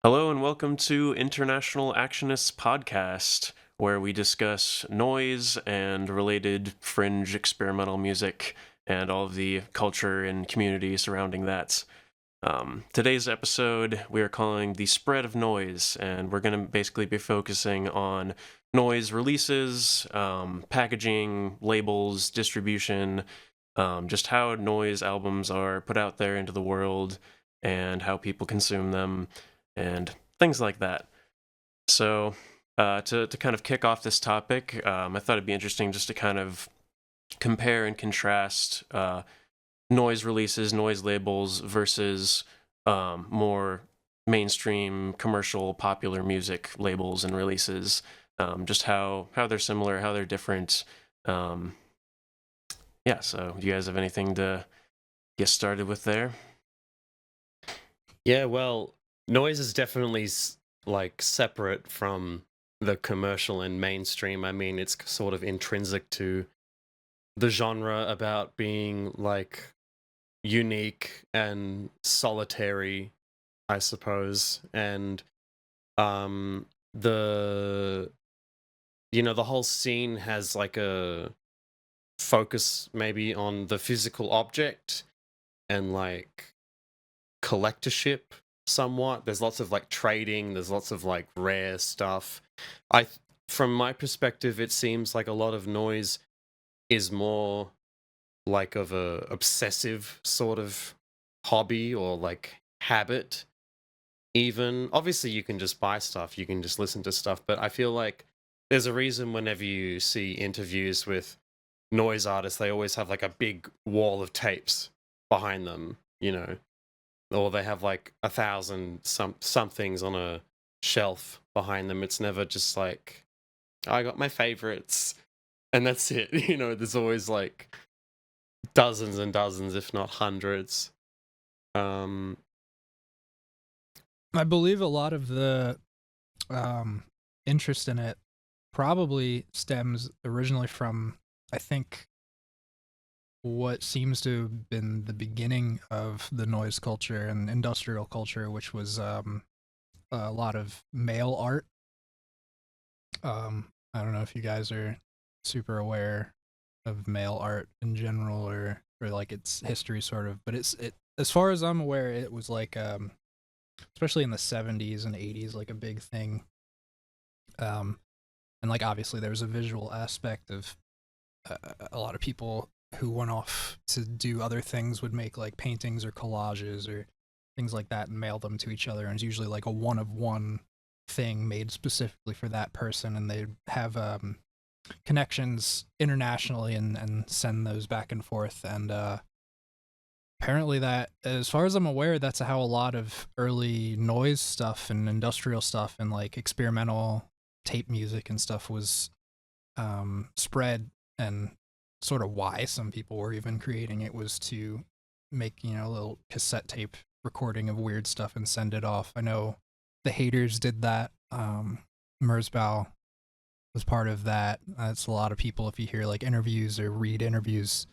Hello and welcome to International Actionists podcast, where we discuss noise and related fringe experimental music and all of the culture and community surrounding that. Today's episode we are calling The Spread of Noise, and we're going to basically be focusing on noise releases, packaging, labels, distribution, just how noise albums are put out there into the world and how people consume them and things like that. So, to kind of kick off this topic, I thought it'd be interesting just to kind of compare and contrast noise releases, noise labels versus more mainstream, commercial, popular music labels and releases. Just how they're similar, how they're different. Um, yeah. So, do you guys have anything to get started with there? Yeah, well, noise is definitely like separate from the commercial and mainstream. I mean, it's sort of intrinsic to the genre about being like unique and solitary, I suppose. And the the whole scene has like a focus maybe on the physical object and like collectorship somewhat. There's lots of like trading, there's lots of like rare stuff. From my perspective, it seems like a lot of noise is more like of a obsessive sort of hobby or like habit. Even obviously you can just buy stuff, you can just listen to stuff, but I feel like there's a reason whenever you see interviews with noise artists, they always have like a big wall of tapes behind them, or they have like 1,000 some things on a shelf behind them. It's never just like I got my favorites and that's it. There's always like dozens and dozens, if not hundreds. Um, I believe a lot of the um, interest in it probably stems originally from, I think, what seems to have been the beginning of the noise culture and industrial culture, which was a lot of mail art. I don't know if you guys are super aware of mail art in general or like its history sort of, but it as far as I'm aware, it was like especially in the 70s and 80s, like a big thing. Um, and like obviously there was a visual aspect of a lot of people who went off to do other things would make like paintings or collages or things like that and mail them to each other. And it's usually like a one of one thing made specifically for that person, and they have connections internationally and send those back and forth. And apparently that, as far as I'm aware, that's how a lot of early noise stuff and industrial stuff and like experimental tape music and stuff was spread, and sort of why some people were even creating it was to make, a little cassette tape recording of weird stuff and send it off. I know the Haters did that. Merzbow was part of that. That's a lot of people, if you hear like interviews or read interviews,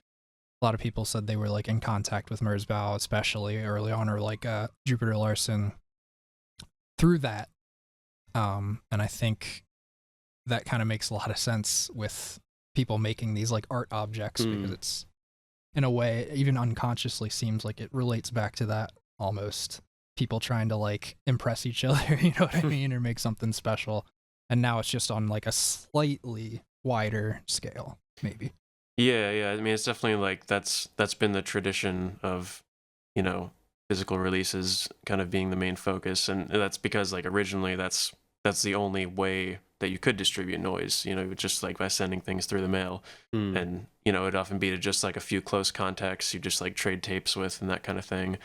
a lot of people said they were like in contact with Merzbow, especially early on, or like Jupiter Larson through that. And I think that kind of makes a lot of sense with people making these like art objects, because it's, in a way, even unconsciously seems like it relates back to that almost. People trying to like impress each other, you know what I mean, or make something special. And now it's just on like a slightly wider scale, maybe. Yeah. I mean, it's definitely like that's been the tradition of, you know, physical releases kind of being the main focus, and that's because like originally that's the only way that you could distribute noise, just like by sending things through the mail. mm, And it'd often be to just like a few close contacts you just like trade tapes with and that kind of thing.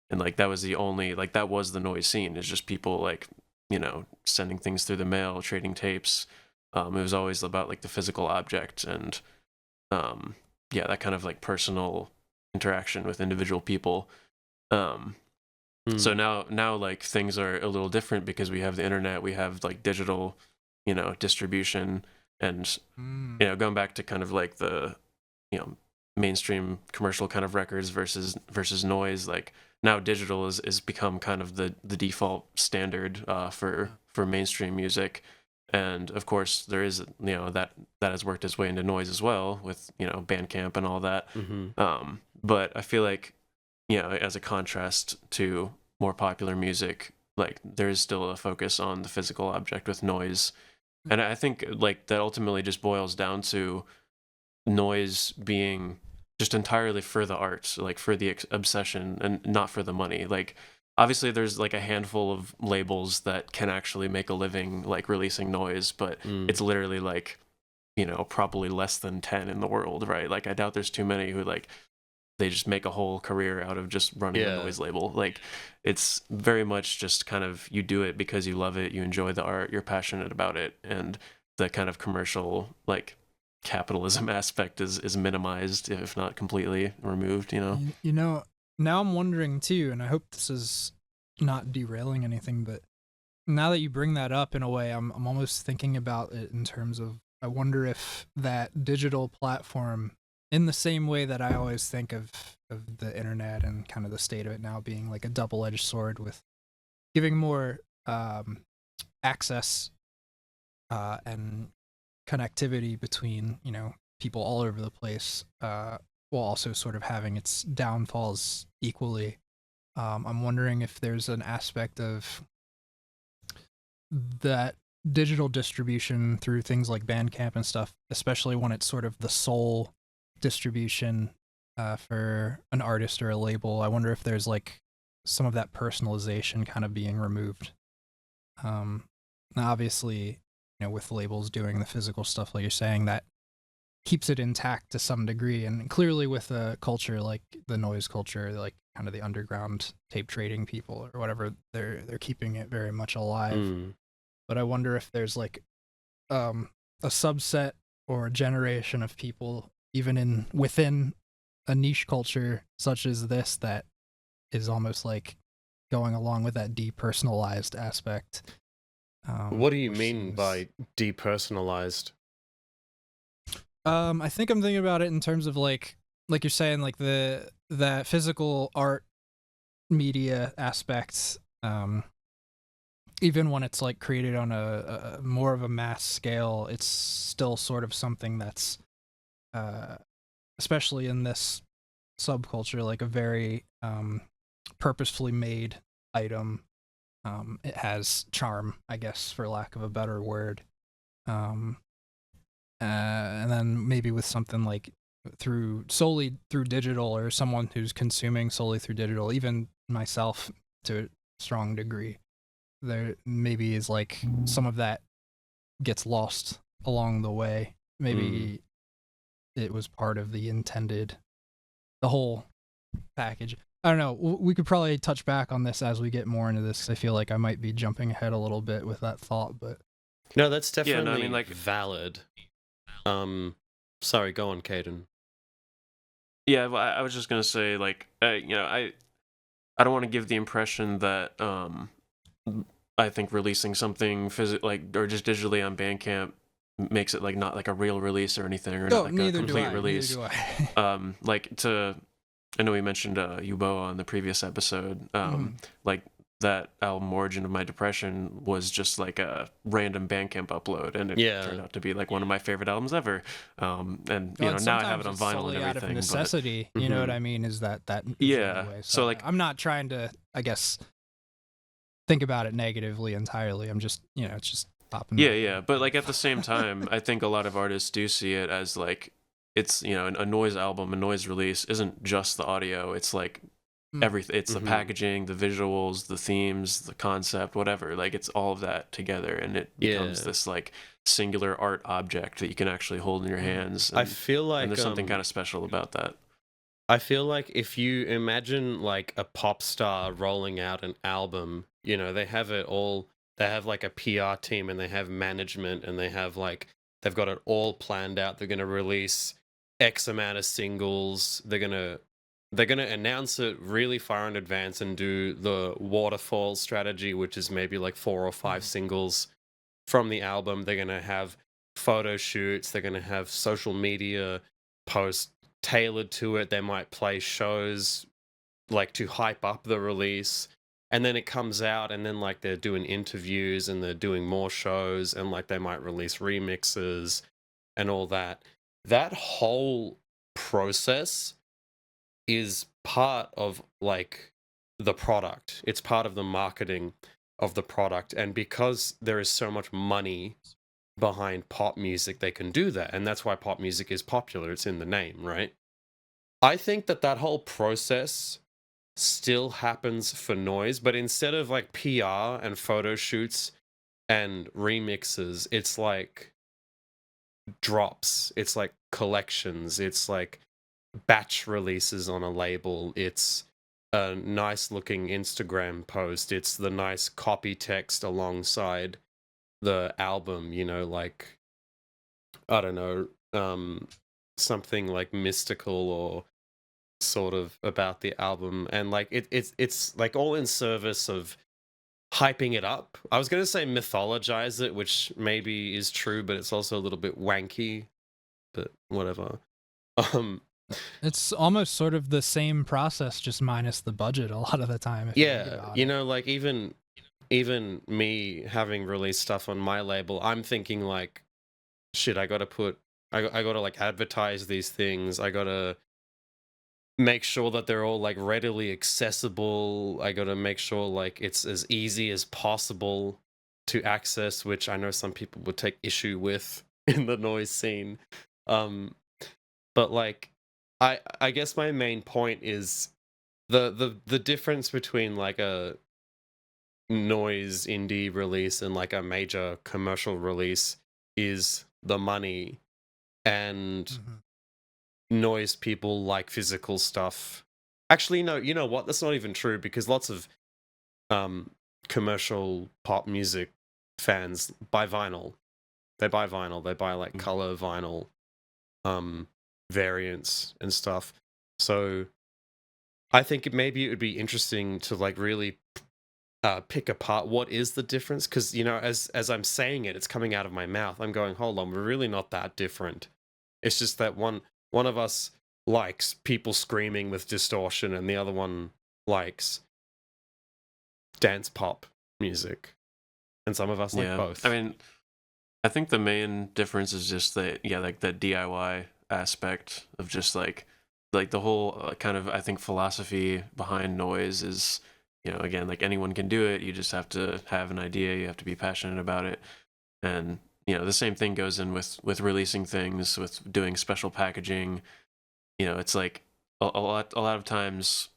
And like that was the only, like that was the noise scene, is just people like sending things through the mail, trading tapes. It was always about like the physical object, and um yeah, that kind of like personal interaction with individual people. um so mm, now like things are a little different because we have the internet, we have like digital distribution. And Mm. going back to kind of like the you know mainstream commercial kind of records versus noise, like now digital is become kind of the default standard for mainstream music. And of course, there is that has worked its way into noise as well with Bandcamp and all that. Mm-hmm. But I feel like as a contrast to more popular music, like there is still a focus on the physical object with noise, and I think like that ultimately just boils down to noise being just entirely for the art, like for the obsession and not for the money. Like obviously there's like a handful of labels that can actually make a living like releasing noise, but it's literally like probably less than 10 in the world, right? Like I doubt there's too many who like they just make a whole career out of just running a noise label. Like it's very much just kind of you do it because you love it, you enjoy the art, you're passionate about it, and the kind of commercial like capitalism aspect is minimized, if not completely removed. You know, now I'm wondering too, and I hope this is not derailing anything, but now that you bring that up in a way, I'm almost thinking about it in terms of I wonder if that digital platform, in the same way that I always think of the internet and kind of the state of it now being like a double-edged sword with giving more access and connectivity between people all over the place, while also sort of having its downfalls equally. I'm wondering if there's an aspect of that digital distribution through things like Bandcamp and stuff, especially when it's sort of the sole distribution for an artist or a label. I wonder if there's like some of that personalization kind of being removed. Now obviously, with labels doing the physical stuff, like you're saying, that keeps it intact to some degree, and clearly with a culture like the noise culture, like kind of the underground tape trading people or whatever, they're keeping it very much alive. But I wonder if there's like a subset or a generation of people, even within a niche culture such as this, that is almost like going along with that depersonalized aspect. What do you mean by depersonalized? I think I'm thinking about it in terms of like you're saying, like that physical art media aspect. Even when it's like created on a more of a mass scale, it's still sort of something that's, especially in this subculture, like a very purposefully made item. It has charm, I guess, for lack of a better word. And then maybe with something like solely through digital, or someone who's consuming solely through digital, even myself to a strong degree, there maybe is like some of that gets lost along the way. Maybe it was part of the whole package. I don't know. We could probably touch back on this as we get more into this. I feel like I might be jumping ahead a little bit with that thought, but no, that's definitely I mean, like, valid. Sorry, go on, Caden. Yeah, well, I was just gonna say, like, I don't want to give the impression that I think releasing something or just digitally on Bandcamp makes it like not like a real release or anything, or not like a complete release. Neither do I. Like I know we mentioned Yubo on the previous episode. Like that album Origin of My Depression was just like a random Bandcamp upload, and it turned out to be like one of my favorite albums ever. And now I have it on vinyl and everything. Out of necessity, you know what I mean? Is that yeah? Way. So like, I'm not trying to, I guess, think about it negatively entirely. I'm just, it's just popping. Yeah. But like at the same time, I think a lot of artists do see it as like it's a noise album, a noise release isn't just the audio. It's like everything. It's the packaging, the visuals, the themes, the concept, whatever. Like it's all of that together, and it becomes this like singular art object that you can actually hold in your hands. And, I feel like and there's something kind of special about that. I feel like if you imagine like a pop star rolling out an album, they have it all. They have like a PR team, and they have management, and they've got it all planned out. They're going to release X amount of singles. They're gonna announce it really far in advance and do the waterfall strategy, which is maybe like 4 or 5 singles from the album. They're gonna have photo shoots. They're gonna have social media posts tailored to it. They might play shows like to hype up the release, and then it comes out, and then like they're doing interviews and they're doing more shows, and like they might release remixes and all that. That whole process is part of like the product. It's part of the marketing of the product, and because there is so much money behind pop music, they can do that, and that's why pop music is popular. It's in the name, right? I think that that whole process still happens for noise, but instead of like PR and photo shoots and remixes, it's like drops, it's like collections, it's like batch releases on a label, it's a nice looking Instagram post, it's the nice copy text alongside the album, you know, like, I don't know, something like mystical or sort of about the album, and like it's like all in service of hyping it up. I was going to say mythologize it, which maybe is true, but it's also a little bit wanky, but whatever. um It's almost sort of the same process, just minus the budget a lot of the time, if you think yeah, about you it. know, like even me having released stuff on my label, I'm thinking like, shit, I got to put I got to like advertise these things. I got to make sure that they're all like readily accessible. I got to make sure like it's as easy as possible to access, which I know some people would take issue with in the noise scene. Um, but like, I guess my main point is the difference between like a noise indie release and like a major commercial release is the money, and Mhm. noise people like physical stuff. Actually, no, you know what? That's not even true, because lots of um commercial pop music fans buy vinyl. They buy vinyl. They buy like color vinyl um variants and stuff. So I think maybe it would be interesting to like really pick apart what is the difference, because you know, as I'm saying it, it's coming out of my mouth. I'm going, hold on, we're really not that different. It's just that one of us likes people screaming with distortion, and the other one likes dance pop music, and some of us like Yeah. I both. mean, I think the main difference is just that, yeah, like that DIY aspect of just like the whole kind of, I think, philosophy behind noise is, again, like anyone can do it. You just have to have an idea. You have to be passionate about it. And, the same thing goes in with releasing things, with doing special packaging. It's like a lot of times,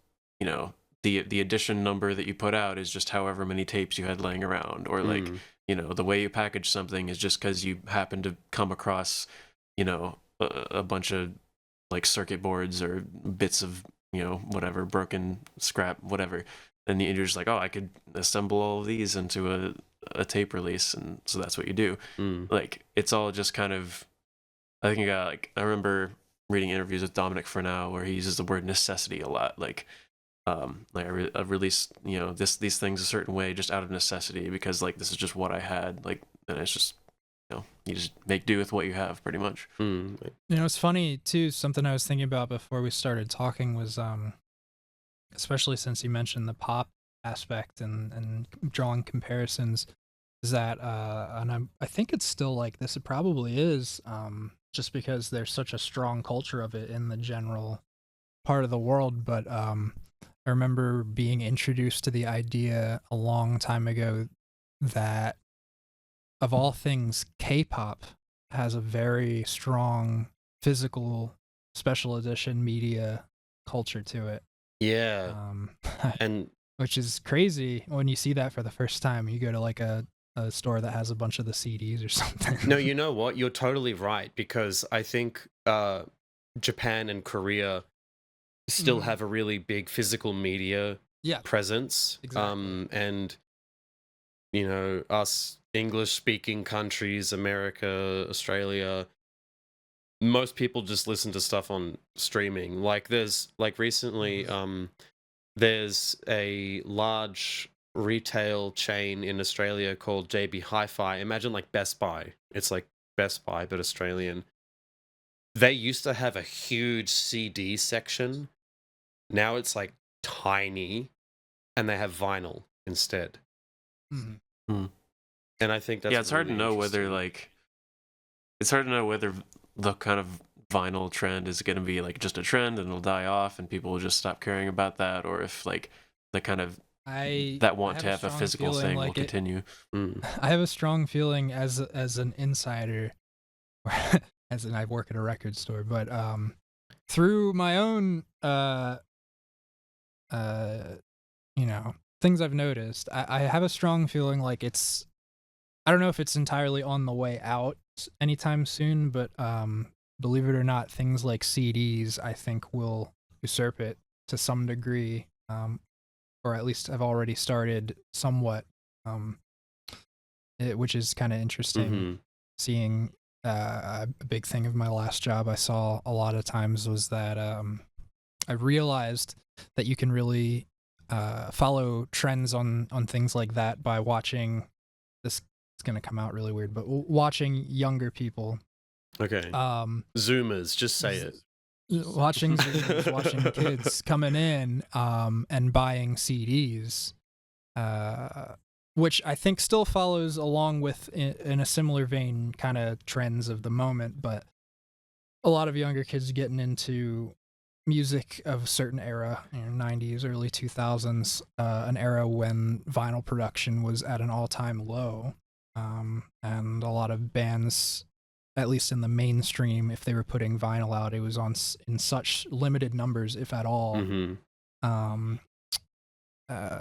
you know, the edition number that you put out is just however many tapes you had laying around, or like, Mm, the way you package something is just because you happen to come across, a bunch of like circuit boards or bits of, whatever, broken scrap, whatever. And you're just like, oh, I could assemble all of these into a tape release, and so that's what you do. mm. Like, it's all just kind of, I think, I remember reading interviews with Dominic Furnau where he uses the word necessity a lot. Like I released, these things a certain way just out of necessity, because like this is just what I had. Like, and it's just, you just make do with what you have, pretty much. Mm. It's funny too. Something I was thinking about before we started talking was, especially since you mentioned the pop aspect and drawing comparisons, is that and I think it's still like this. It probably is, just because there's such a strong culture of it in the general part of the world. But I remember being introduced to the idea a long time ago that, of all things, K-pop has a very strong physical special edition media culture to it. Yeah, Um, and which is crazy when you see that for the first time. You go to like a store that has a bunch of the CDs or something. no, you know what? You're totally right, because I think Japan and Korea still Mhm. have a really big physical media Yeah, presence. exactly. And you know, us English speaking countries, America, Australia, most people just listen to stuff on streaming. Like there's like recently, Mhm. there's a large retail chain in Australia called JB Hi-Fi. Imagine like Best Buy. It's like Best Buy but Australian. They used to have a huge CD section. Now it's like tiny, and they have vinyl instead. Mhm. And I think that's Yeah, it's hard to really know whether interesting. it's hard to know whether the kind of vinyl trend is going to be like just a trend and it'll die off and people will just stop caring about that, or if like the kind of I that want have to a have a strong physical feeling thing will like it. continue. I have a strong feeling as an insider, as in I work at a record store, but through my own you know, things I've noticed, I have a strong feeling like it's, I don't know if it's entirely on the way out anytime soon, but believe it or not, things like CDs I think will usurp it to some degree, or at least have already started somewhat, which is kind of interesting. Seeing a big thing of my last job I saw a lot of times was that I realized that you can really follow trends on things like that by watching this. It's gonna come out really weird, but watching younger people, Okay. Zoomers, just say it. watching Zoomers, watching kids coming in and buying CDs, which I think still follows along with in a similar vein kind of trends of the moment, but a lot of younger kids getting into music of a certain era, 90s, early 2000s, an era when vinyl production was at an all-time low, and a lot of bands, at least in the mainstream, if they were putting vinyl out, it was in such limited numbers, if at all. Um,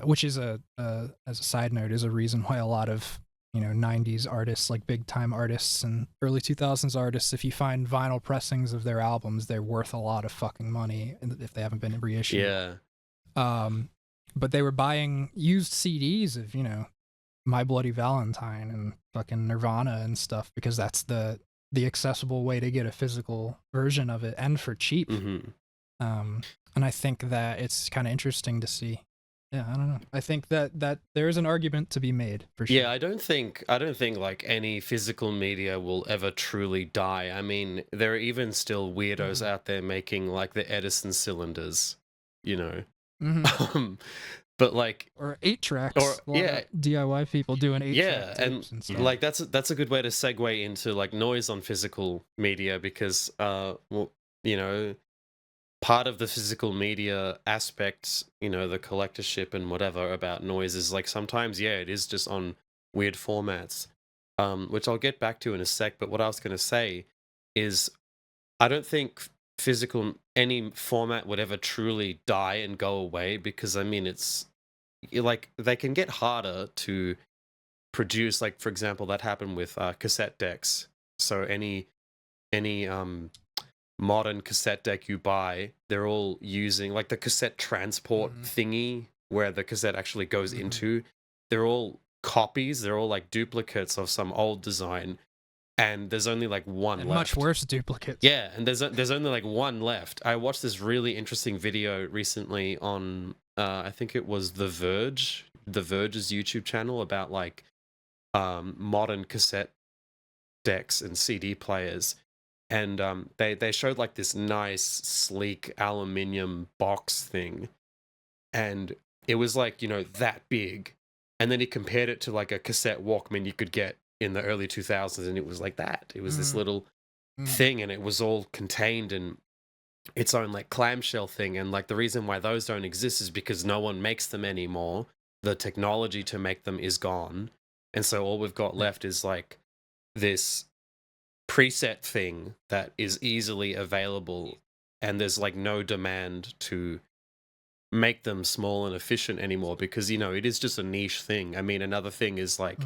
which is as a side note, is a reason why a lot of 90s artists, like big time artists and early 2000s artists, if you find vinyl pressings of their albums, they're worth a lot of fucking money if they haven't been reissued. Yeah. But they were buying used CDs of My Bloody Valentine and fucking Nirvana and stuff, because that's the accessible way to get a physical version of it, and for cheap. And I think that it's kind of interesting to see. Yeah, I don't know. I think that there is an argument to be made for sure. Yeah, I don't think like any physical media will ever truly die. I mean, there are even still weirdos out there making like the Edison cylinders, but like, or 8-tracks. or yeah, DIY people doing 8-track tapes and stuff. like that's a good way to segue into like noise on physical media, because part of the physical media aspects, the collectorship and whatever about noise is like sometimes, it is just on weird formats, which I'll get back to in a sec. But what I was going to say is I don't think any format would ever truly die and go away, because I mean, it's like they can get harder to produce. Like, for example, that happened with cassette decks. So any modern cassette deck you buy, they're all using like the cassette transport thingy where the cassette actually goes into. They're all copies, they're all like duplicates of some old design, and there's only like one left. Much worse duplicates. Yeah, and there's only like one left. I watched this really interesting video recently on I think it was The Verge's YouTube channel, about like modern cassette decks and CD players. And they showed like this nice, sleek aluminium box thing. And it was like, that big. And then he compared it to like a cassette Walkman you could get in the early 2000s. And it was like that. It was this little thing, and it was all contained in its own like clamshell thing. And like the reason why those don't exist is because no one makes them anymore. The technology to make them is gone. And so all we've got left is like this preset thing that is easily available, and there's like no demand to make them small and efficient anymore, because it is just a niche thing. I mean, another thing is like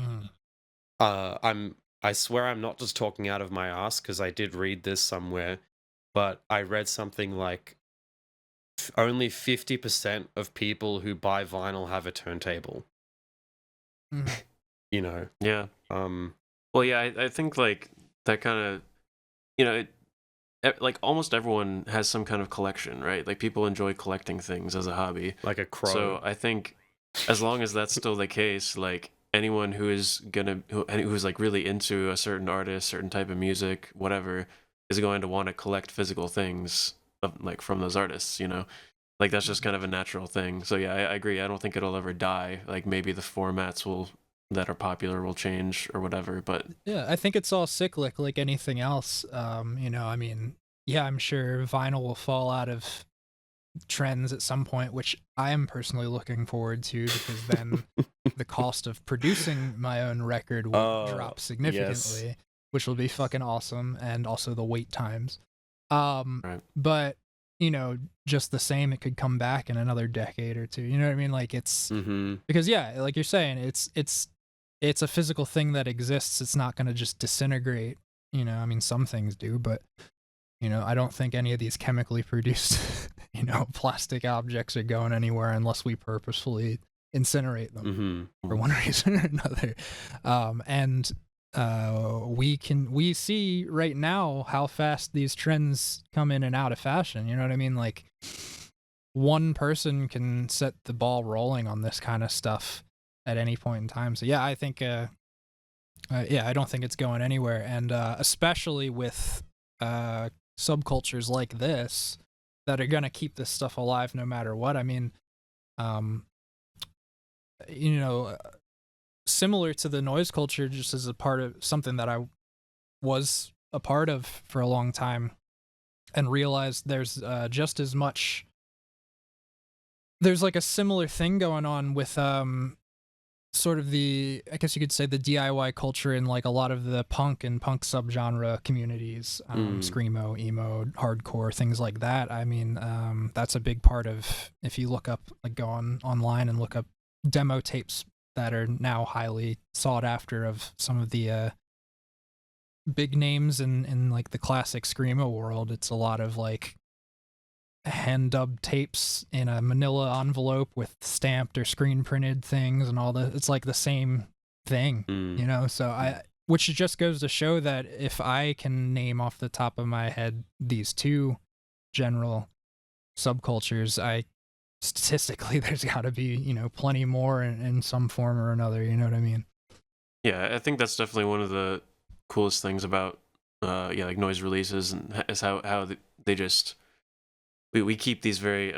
I swear I'm not just talking out of my ass, because I did read this somewhere, but I read something like only 50% of people who buy vinyl have a turntable. Yeah. Well, yeah, I think like that kind of, like almost everyone has some kind of collection, right? Like people enjoy collecting things as a hobby. Like a crow. So I think as long as that's still the case, like anyone who's like really into a certain artist, certain type of music, whatever, is going to want to collect physical things like from those artists, Like that's just kind of a natural thing. So yeah, I agree. I don't think it'll ever die. Like maybe the formats that are popular will change or whatever, but Yeah, I think it's all cyclic like anything else. I mean, yeah, I'm sure vinyl will fall out of trends at some point, which I am personally looking forward to because then the cost of producing my own record will drop Yes. significantly, which will be fucking awesome, and also the wait times. right. But just the same, it could come back in another decade or two. You know what I mean? Like it's Mm-hmm. because yeah, like you're saying, it's a physical thing that exists. It's not going to just disintegrate. I mean, some things do, but I don't think any of these chemically produced, plastic objects are going anywhere unless we purposefully incinerate them for one reason or another. And we see right now how fast these trends come in and out of fashion. You know what I mean? Like one person can set the ball rolling on this kind of stuff at any point in time. So yeah, I think, I don't think it's going anywhere. And especially with subcultures like this that are going to keep this stuff alive no matter what. I mean, similar to the noise culture, just as a part of something that I was a part of for a long time, and realized there's just as much. There's like a similar thing going on with sort of I guess you could say the DIY culture in like a lot of the punk and punk subgenre communities, screamo, emo, hardcore, things like that. I mean, that's a big part of, if you look up, like go online and look up demo tapes that are now highly sought after of some of the big names in like the classic screamo world. It's a lot of like hand dubbed tapes in a manila envelope with stamped or screen printed things and all it's like the same thing, so which just goes to show that if I can name off the top of my head these two general subcultures, statistically there's got to be plenty more in some form or another, you know what I mean? Yeah, I think that's definitely one of the coolest things about like noise releases, and is how they just we keep these very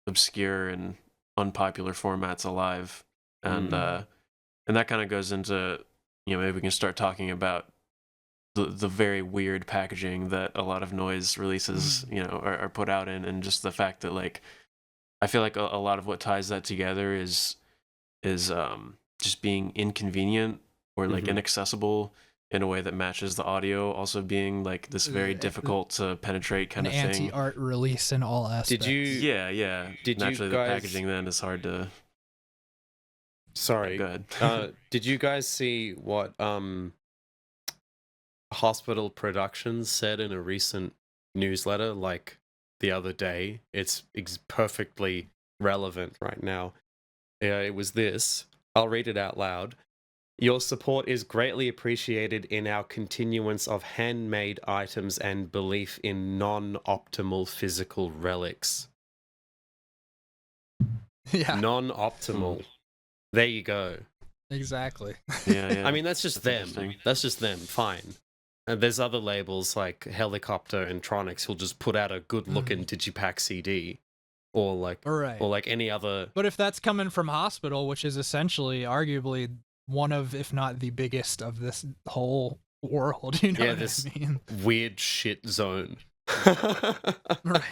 obscure and unpopular formats alive, and that kind of goes into maybe we can start talking about the very weird packaging that a lot of noise releases are put out in, and just the fact that like I feel like a lot of what ties that together is just being inconvenient or like inaccessible in a way that matches the audio, also being like this very difficult to penetrate kind an of thing. Anti-art release in all aspects. Yeah. Did naturally you guys... the packaging then is hard to... Sorry. Yeah, go ahead. Did you guys see what Hospital Productions said in a recent newsletter like the other day? It's perfectly relevant right now. It was this. I'll read it out loud. Your support is greatly appreciated in our continuance of handmade items and belief in non-optimal physical relics. Yeah. Non-optimal. There you go. Exactly. Yeah. I mean, that's just them. That's just them. Fine. And there's other labels like Helicopter and Tronics who'll just put out a good-looking digipack CD, or like any other. But if that's coming from Hospital, which is essentially, arguably, one of, if not the biggest of this whole world, what I mean? Weird shit zone. Right.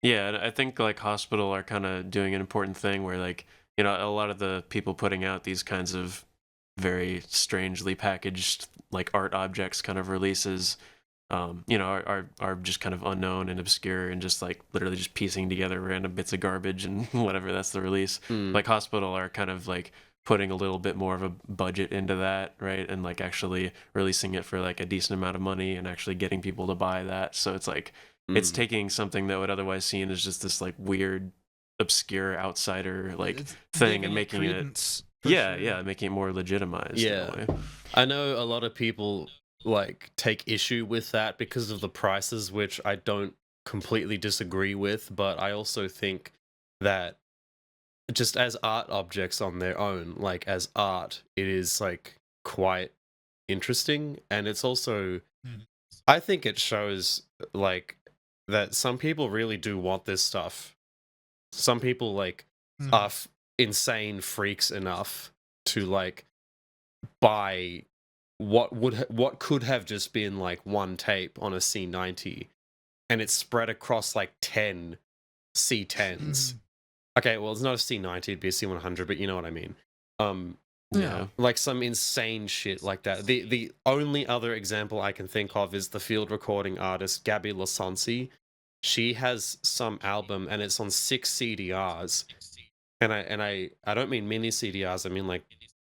Yeah, and I think like Hospital are kind of doing an important thing where like a lot of the people putting out these kinds of very strangely packaged like art objects kind of releases are just kind of unknown and obscure and just like literally just piecing together random bits of garbage and whatever, that's the release. Like Hospital are kind of like putting a little bit more of a budget into that, right, and like actually releasing it for like a decent amount of money and actually getting people to buy that. So it's like it's taking something that would otherwise seen as just this like weird obscure outsider like thing and making it making it more legitimized. Yeah, I know a lot of people like take issue with that because of the prices, which I don't completely disagree with, but I also think that just as art objects on their own, like as art, it is like quite interesting, and it's also I think it shows like that some people really do want this stuff. Some people like Mm. are insane freaks enough to like buy what could have just been like one tape on a C90, and it's spread across like 10 C10s. Okay, well, it's not a C90, it'd be a C100, but you know what I mean. Yeah. Like some insane shit like that. The only other example I can think of is the field recording artist Gabby Lasonsi. She has some album and it's on 6 CDRs. And I don't mean mini CDRs, I mean like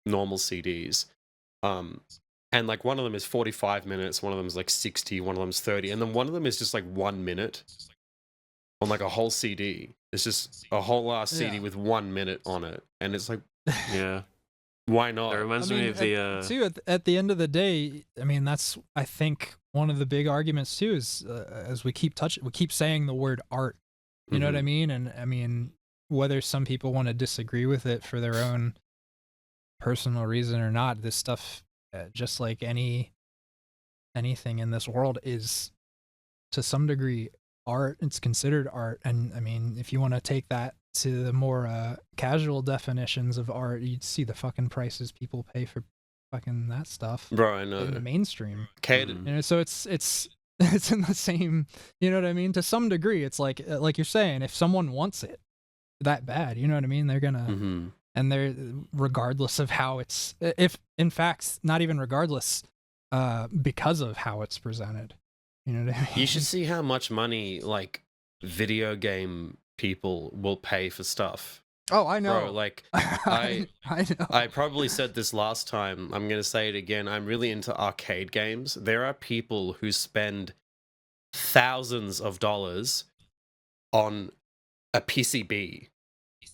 normal CDs. And like one of them is 45 minutes, one of them is like 60, one of them's 30, and then one of them is just like 1 minute on like a whole CD. It's just a whole ass CD with 1 minute on it, and it's like, Yeah. why not? It reminds me of the too at the end of the day, I mean, that's, I think, one of the big arguments too is as we keep saying the word art. You know what I mean? And I mean, whether some people want to disagree with it for their own personal reason or not, this stuff, just like anything in this world, is to some degree art. It's considered art. And I mean, if you want to take that to the more casual definitions of art, you'd see the fucking prices people pay for fucking that stuff, bro. I know. in the mainstream. Caden. You know, so it's in the same, you know what I mean? To some degree, it's like you're saying, if someone wants it that bad, you know what I mean? They're gonna, and they're, regardless of how it's, if in fact, not even regardless, because of how it's presented. You know what I mean? You should see how much money like video game people will pay for stuff. Oh, I know. Bro, like I know. I probably said this last time. I'm gonna say it again. I'm really into arcade games. There are people who spend thousands of dollars on a PCB,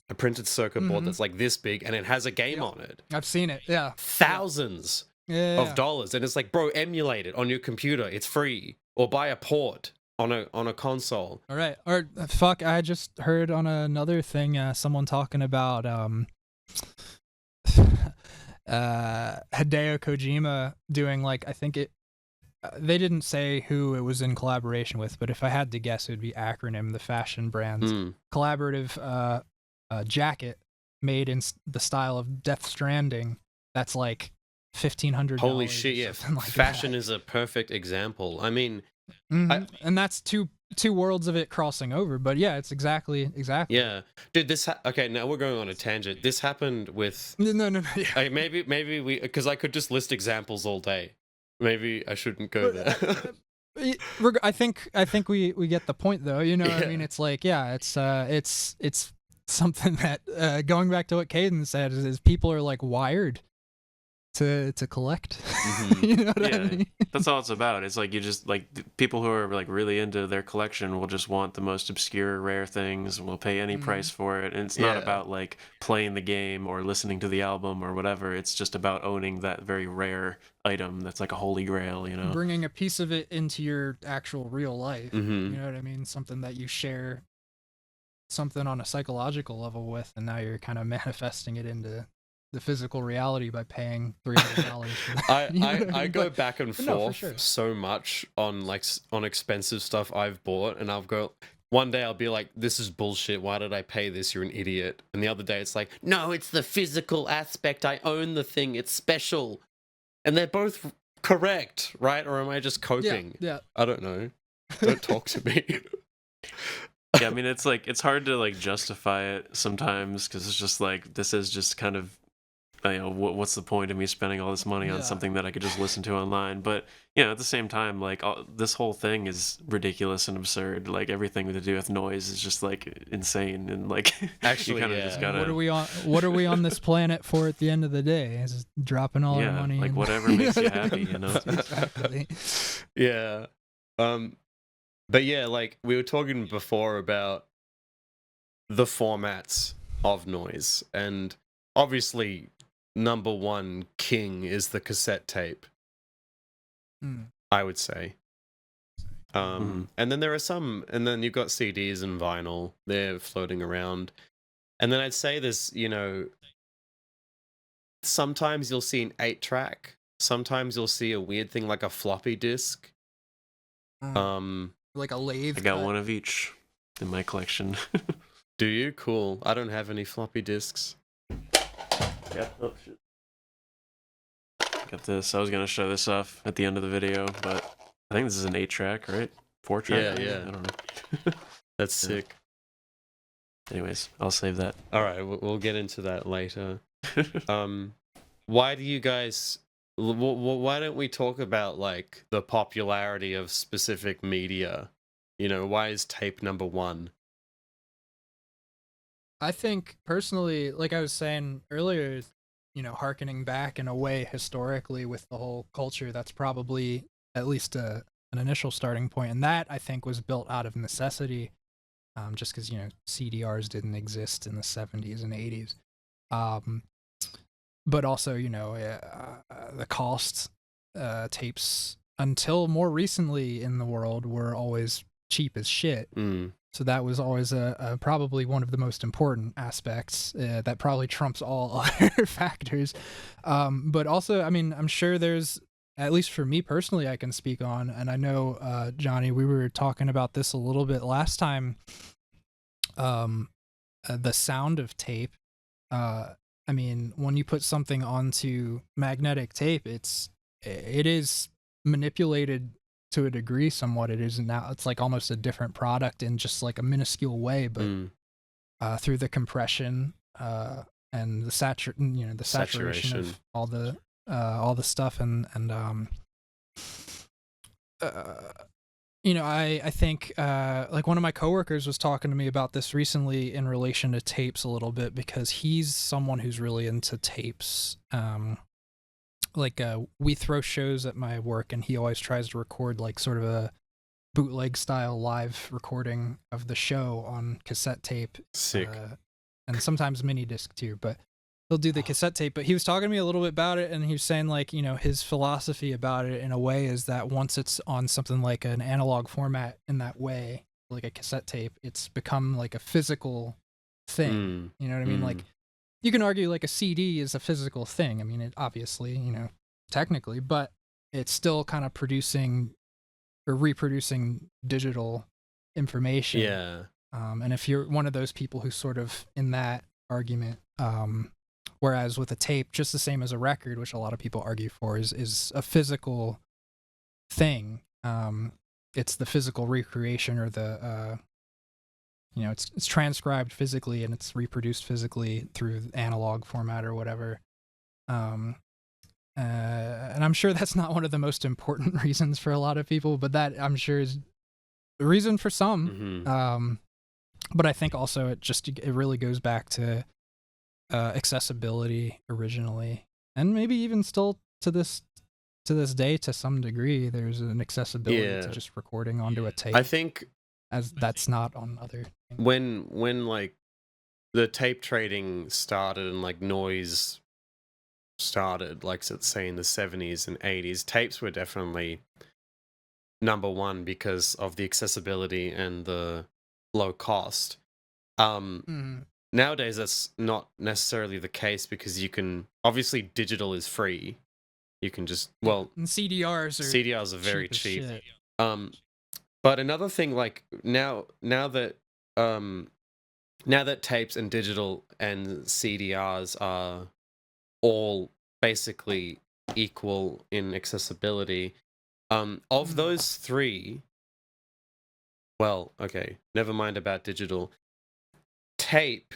a printed circuit board that's like this big, and it has a game on it. I've seen it. Yeah. Thousands of dollars, and it's like, bro, emulate it on your computer. It's free, or buy a port on a console. All right. Or fuck, I just heard on another thing someone talking about Hideo Kojima doing, like, I think it, they didn't say who it was in collaboration with, but if I had to guess, it would be Acronym, the fashion brand's collaborative jacket made in the style of Death Stranding. That's like $1,500. Holy shit! Yeah, like fashion that. is a perfect example. I mean, and that's two worlds of it crossing over. But yeah, it's exactly. Yeah, dude. Okay, now we're going on a tangent. This happened with no. Yeah. maybe we, because I could just list examples all day. Maybe I shouldn't go there. I think we get the point, though. You know, I mean, it's like, yeah, it's something that, going back to what Caden said, is people are like wired to collect. You know what I mean? That's all it's about. It's like, you just, like, people who are like really into their collection will just want the most obscure, rare things, and will pay any price for it. And it's not about like playing the game or listening to the album or whatever. It's just about owning that very rare item that's like a holy grail, you know? Bringing a piece of it into your actual real life. You know what I mean? Something that you share something on a psychological level with, and now you're kind of manifesting it into the physical reality by paying $300 for that. I go back and forth so much on expensive stuff I've bought, and one day I'll be like, this is bullshit, why did I pay this, you're an idiot. And the other day it's like, no, it's the physical aspect, I own the thing, it's special. And they're both correct, right? Or am I just coping? Yeah. I don't know. Don't talk to me. Yeah, I mean, it's like, it's hard to like justify it sometimes, because it's just like, this is just kind of, you know, what's the point of me spending all this money on something that I could just listen to online? But, you know, at the same time, like, this whole thing is ridiculous and absurd. Like, everything to do with noise is just like insane, and like, actually, you kind of just gotta. What are we on this planet for at the end of the day? Is just dropping all our money. Like, whatever makes you happy, you know. Exactly. Yeah. But yeah, like we were talking before about the formats of noise, and obviously number one king is the cassette tape. I would say. And then there are some, and then you've got CDs and vinyl, they're floating around. And then I'd say there's, you know, sometimes you'll see an 8-track, sometimes you'll see a weird thing like a floppy disk. like a lathe. I got cut. one of each in my collection. Do you? Cool. I don't have any floppy disks. Yep. Oh shit. Got this. I was gonna show this off at the end of the video, but I think this is an 8-track, right? 4-track? Yeah, maybe? yeah. I don't know. That's Yeah. sick. Anyways, I'll save that. All right, we'll get into that later. Why do you guys? Why don't we talk about like the popularity of specific media? You know, why is tape number one? I think personally, like I was saying earlier, harkening back in a way historically with the whole culture, that's probably at least an initial starting point, and that I think was built out of necessity, just because CDRs didn't exist in the 70s and 80s, but also the costs, tapes until more recently in the world were always cheap as shit. So that was always probably one of the most important aspects that probably trumps all other factors. But also, I mean, I'm sure there's, at least for me personally, I can speak on, and I know, Johnny, we were talking about this a little bit last time, the sound of tape. I mean, when you put something onto magnetic tape, it is manipulated to a degree somewhat. It is now, it's like almost a different product in just like a minuscule way, but through the compression and the saturation of all the stuff and I think like one of my coworkers was talking to me about this recently in relation to tapes a little bit, because he's someone who's really into tapes. We throw shows at my work, and he always tries to record like sort of a bootleg style live recording of the show on cassette tape. Sick. And sometimes mini disc too, but he'll do the cassette tape. But he was talking to me a little bit about it, and he was saying like, his philosophy about it in a way is that once it's on something like an analog format in that way, like a cassette tape, it's become like a physical thing. You know what I mean? Like, you can argue like a CD is a physical thing. I mean, it obviously, technically, but it's still kind of producing or reproducing digital information. Yeah. And if you're one of those people who's sort of in that argument, whereas with a tape, just the same as a record, which a lot of people argue for, is a physical thing. It's the physical recreation, or the it's transcribed physically and it's reproduced physically through analog format or whatever. And I'm sure that's not one of the most important reasons for a lot of people, but that I'm sure is the reason for some. But I think also it really goes back to accessibility originally, and maybe even still to this day to some degree. There's an accessibility to just recording onto a tape. I think as that's not on other things. When like the tape trading started and like noise started, like let's say in the 70s and 80s, tapes were definitely number one because of the accessibility and the low cost. Nowadays that's not necessarily the case, because you can, obviously digital is free. You can just, well, and CDRs are very cheap. Shit. But another thing, like now that tapes and digital and CDRs are all basically equal in accessibility, of those three, well, okay, never mind about digital. Tape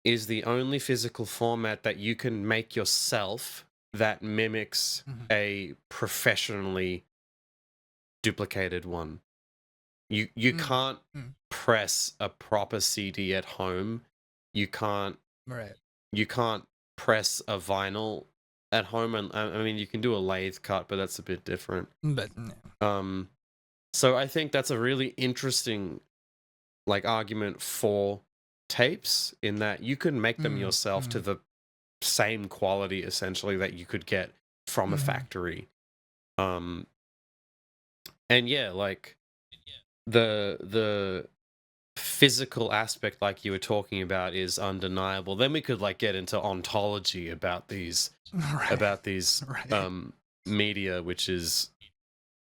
is the only physical format that you can make yourself that mimics a professionally duplicated one. You can't press a proper CD at home. You can't press a vinyl at home, and I mean you can do a lathe cut, but that's a bit different. But so I think that's a really interesting like argument for tapes, in that you can make them yourself to the same quality essentially that you could get from a factory. And yeah, like the physical aspect like you were talking about is undeniable. Then we could like get into ontology about these media, which is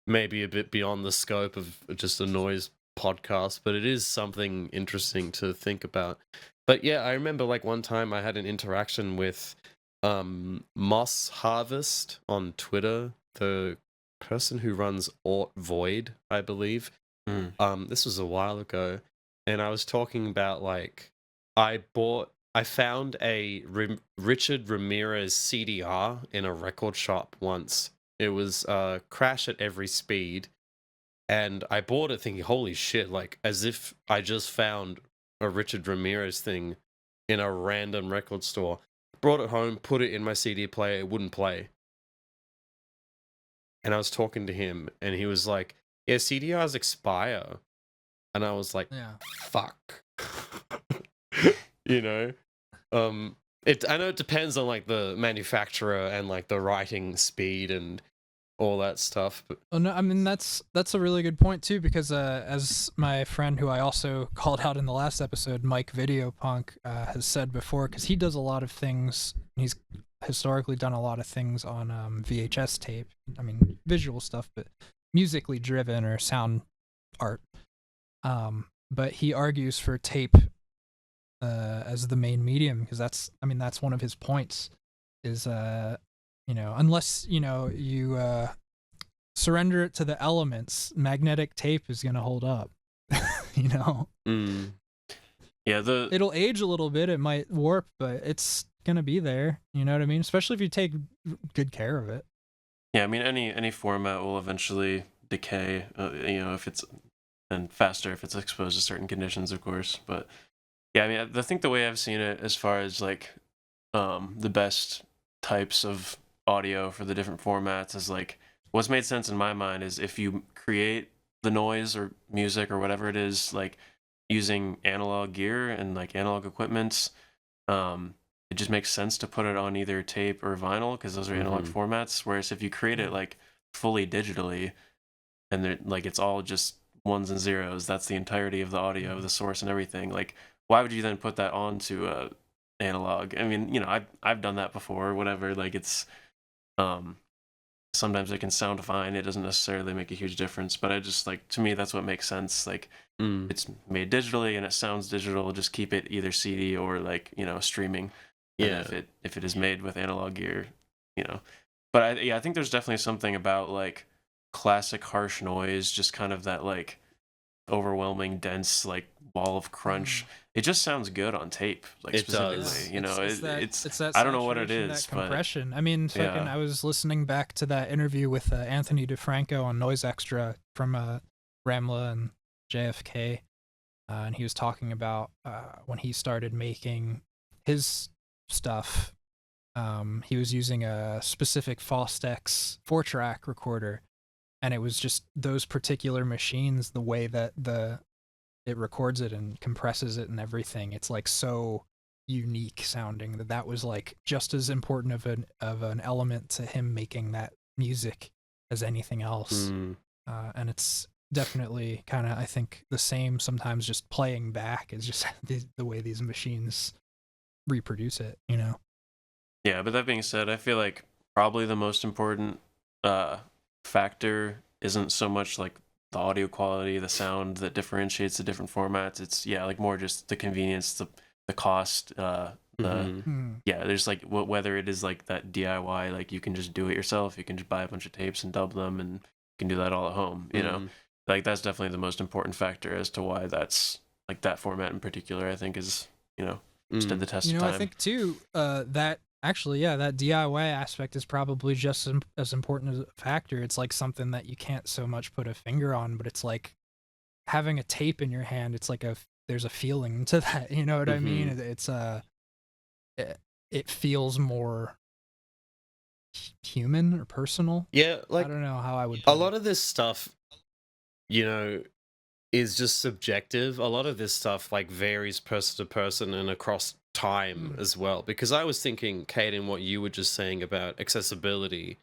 maybe a bit beyond the scope of just a noise podcast, but it is something interesting to think about. But yeah, I remember like one time I had an interaction with Moss Harvest on Twitter, the person who runs Aught Void, I believe. This was a while ago, and I was talking about like I found a Richard Ramirez CDR in a record shop once. It was Crash at Every Speed, and I bought it thinking, holy shit, like as if I just found a Richard Ramirez thing in a random record store. Brought it home, put it in my CD player, it wouldn't play. And I was talking to him, and he was like, yeah, CDRs expire. And I was like, Yeah. fuck. You know? I know it depends on like the manufacturer and like the writing speed and all that stuff, but Oh no, I mean that's a really good point too, because as my friend who I also called out in the last episode, Mike Videopunk, has said before, because he does a lot of things. He's historically done a lot of things on VHS tape. I mean visual stuff, but musically driven or sound art. But he argues for tape as the main medium, because that's one of his points is unless you surrender it to the elements, magnetic tape is going to hold up. Yeah, it'll age a little bit, it might warp, but it's going to be there, you know what I mean? Especially if you take good care of it. Yeah, I mean any format will eventually decay, if it's, and faster if it's exposed to certain conditions, of course. But yeah, I mean I think the way I've seen it as far as like the best types of audio for the different formats is like, what's made sense in my mind is if you create the noise or music or whatever it is, like using analog gear and like analog equipments, it just makes sense to put it on either tape or vinyl because those are analog formats. Whereas if you create it like fully digitally and like it's all just ones and zeros, that's the entirety of the audio, the source and everything. Like, why would you then put that onto analog? I mean, I've done that before or whatever. Like it's sometimes it can sound fine, it doesn't necessarily make a huge difference, but I just like, to me that's what makes sense. Like it's made digitally and it sounds digital, just keep it either CD or like streaming. yeah. And if it is made with analog gear, but I think there's definitely something about like classic harsh noise, just kind of that like overwhelming dense like wall of crunch. It just sounds good on tape, like It specifically. does. It's that I don't know what it saturation, is, that compression. I mean, fucking, yeah. I was listening back to that interview with Anthony DeFranco on Noise Extra from Ramla and JFK, and he was talking about when he started making his stuff. He was using a specific Fostex 4-track recorder, and it was just those particular machines, the way that it records it and compresses it and everything. It's like so unique sounding that was like just as important of an element to him making that music as anything else. And it's definitely kind of, I think, the same sometimes just playing back is just the way these machines reproduce it, Yeah, but that being said, I feel like probably the most important factor isn't so much like the audio quality, the sound that differentiates the different formats. It's like more just the convenience, the cost, there's like whether it is like that DIY, like you can just do it yourself, you can just buy a bunch of tapes and dub them, and you can do that all at home. Like that's definitely the most important factor as to why that's like that format in particular. I think is stood the test of time. I think too that actually, yeah, that DIY aspect is probably just as important as a factor. It's like something that you can't so much put a finger on, but it's like having a tape in your hand. It's like there's a feeling to that. You know what I mean? It's it feels more human or personal. Yeah, like I don't know how I would. A lot of this stuff, is just subjective. A lot of this stuff like varies person to person and across time as well. Because I was thinking, Caden, what you were just saying about accessibility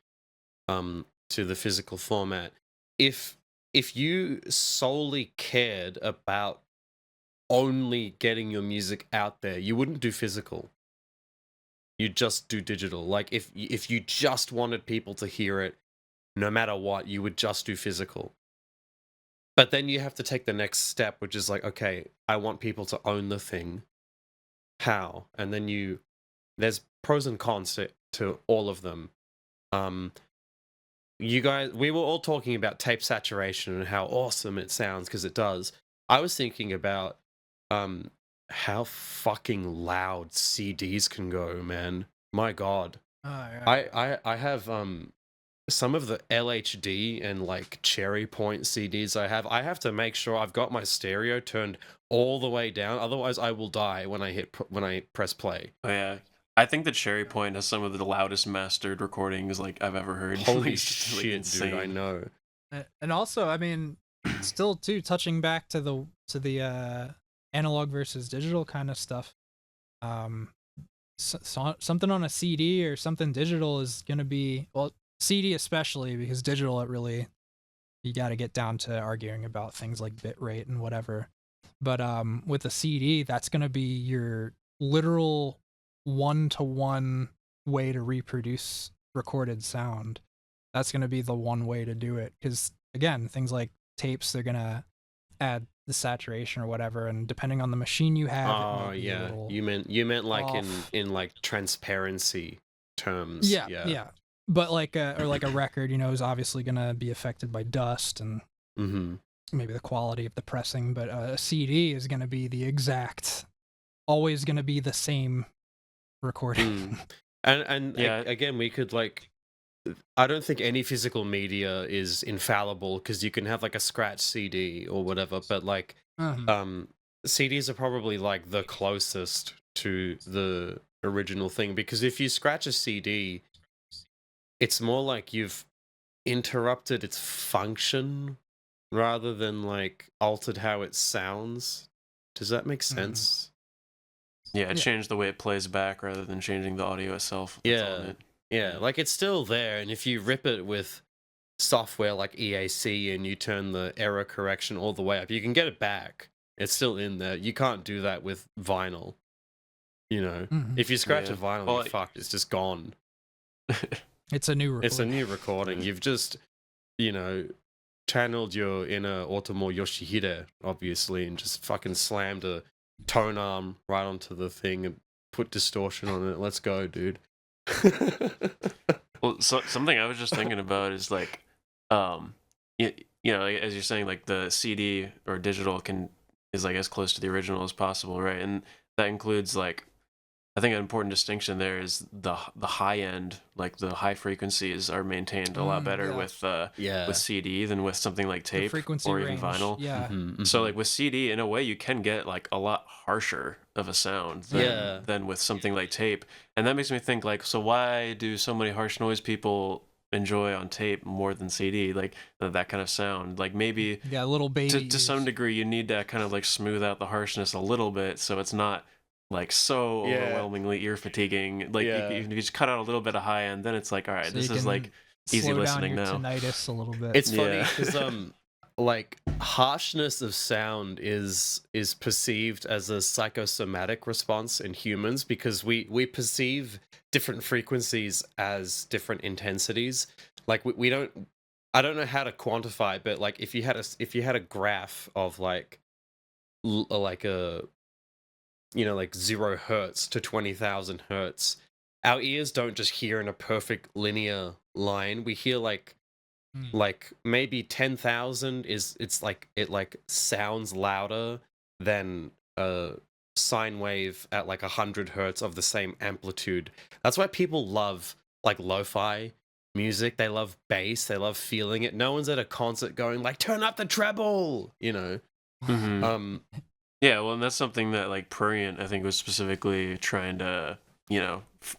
to the physical format. If you solely cared about only getting your music out there, you wouldn't do physical. You'd just do digital. Like if you just wanted people to hear it no matter what, you would just do physical. But then you have to take the next step, which is like, okay, I want people to own the thing. How? And then there's pros and cons to all of them. You guys, we were all talking about tape saturation and how awesome it sounds, because it does. I was thinking about how fucking loud CDs can go, man. My God. I have some of the LHD and like Cherry Point CDs I have to make sure I've got my stereo turned all the way down, otherwise I will die when I press play. Oh yeah, I think the Cherry Point has some of the loudest mastered recordings like I've ever heard. Holy It's just, like, shit, dude! I insane. know. And also, I mean, still too touching back to the analog versus digital kind of stuff. Something on a CD or something digital is gonna be, well, CD especially, because digital, it really, you got to get down to arguing about things like bit rate and whatever. But with a CD, that's gonna be your literal 1-to-1 way to reproduce recorded sound. That's gonna be the one way to do it, because again, things like tapes, they're gonna add the saturation or whatever, and depending on the machine you have, it Oh might be a yeah, little you meant like off. in like transparency terms. Yeah. But like or like a record, is obviously gonna be affected by dust and Mm-hmm. maybe the quality of the pressing. But a CD is gonna be the exact, always gonna be the same recording. And Yeah. again, we could like, I don't think any physical media is infallible, because you can have like a scratch CD or whatever, but like CDs are probably like the closest to the original thing, because if you scratch a CD, it's more like you've interrupted its function rather than like altered how it sounds. Does that make sense? Yeah, it Yeah. changed the way it plays back rather than changing the audio itself. That's all in it. Yeah, like it's still there, and if you rip it with software like EAC and you turn the error correction all the way up, you can get it back. It's still in there. You can't do that with vinyl. If you scratch a Yeah. vinyl, Well, you're fucked. It's just gone. It's a new recording. It's a new recording. Yeah. You've just, channeled your inner Otomo Yoshihide, obviously, and just fucking slammed a tone arm right onto the thing and put distortion on it. Let's go, dude. Well, so something I was just thinking about is like, like, as you're saying, like the CD or digital is like as close to the original as possible, right? And that includes like, I think an important distinction there is the high end, like the high frequencies are maintained a lot better Yeah. with CD than with something like The tape frequency or even range. vinyl. Yeah. So like with CD, in a way, you can get like a lot harsher of a sound than with something like tape, and that makes me think like, so why do so many harsh noise people enjoy on tape more than CD? Like that kind of sound, like maybe Yeah, little baby to some degree, you need to kind of like smooth out the harshness a little bit, so it's not like so overwhelmingly ear fatiguing. Like if you just cut out a little bit of high end, then it's like, all right, So this you is can like easy slow down listening your now. tinnitus a little bit. It's funny Yeah. because like harshness of sound is perceived as a psychosomatic response in humans, because we perceive different frequencies as different intensities. Like we don't, I don't know how to quantify it, but like if you had a graph of like like a like 0 hertz to 20,000 hertz, our ears don't just hear in a perfect linear line. We hear like maybe 10,000 it's like it like sounds louder than a sine wave at like 100 hertz of the same amplitude. That's why people love like lo-fi music. They love bass. They love feeling it. No one's at a concert going like, turn up the treble, Mhm. Yeah, well, and that's something that like Prurient, I think, was specifically trying to,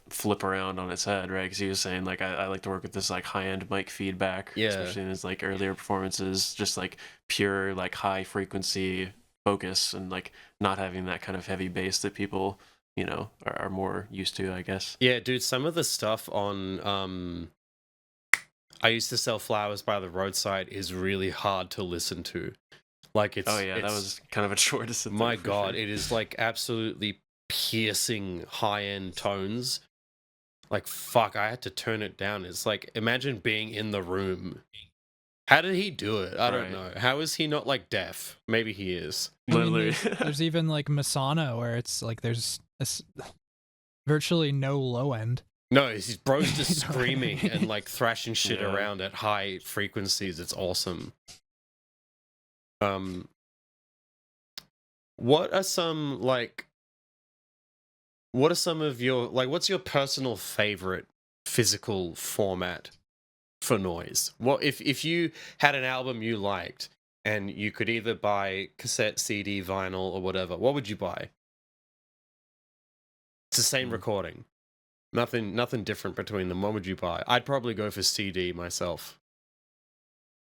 flip around on its head, right? Because he was saying like, I like to work with this like high end mic feedback, Yeah. especially in his like earlier performances, just like pure like high frequency focus and like not having that kind of heavy bass that people, are more used to, I guess. Yeah, dude, some of the stuff on I Used to Sell Flowers by the Roadside is really hard to listen to. Like Oh yeah, that was kind of a chore to sit my there, for God, sure. it is like absolutely piercing high-end tones. like, fuck, I had to turn it down. It's like, imagine being in the room. How did he do it? I don't know. How is he not like deaf? Maybe he is. I mean, Literally. there's even like Masana where it's like there's virtually no low end. No, his bro's just screaming and like thrashing shit Yeah. around at high frequencies. It's awesome. What are some of your what's your personal favorite physical format for noise? What if you had an album you liked and you could either buy cassette, CD, vinyl, or whatever, what would you buy? It's the same recording. Nothing different between them. What would you buy? I'd probably go for CD myself.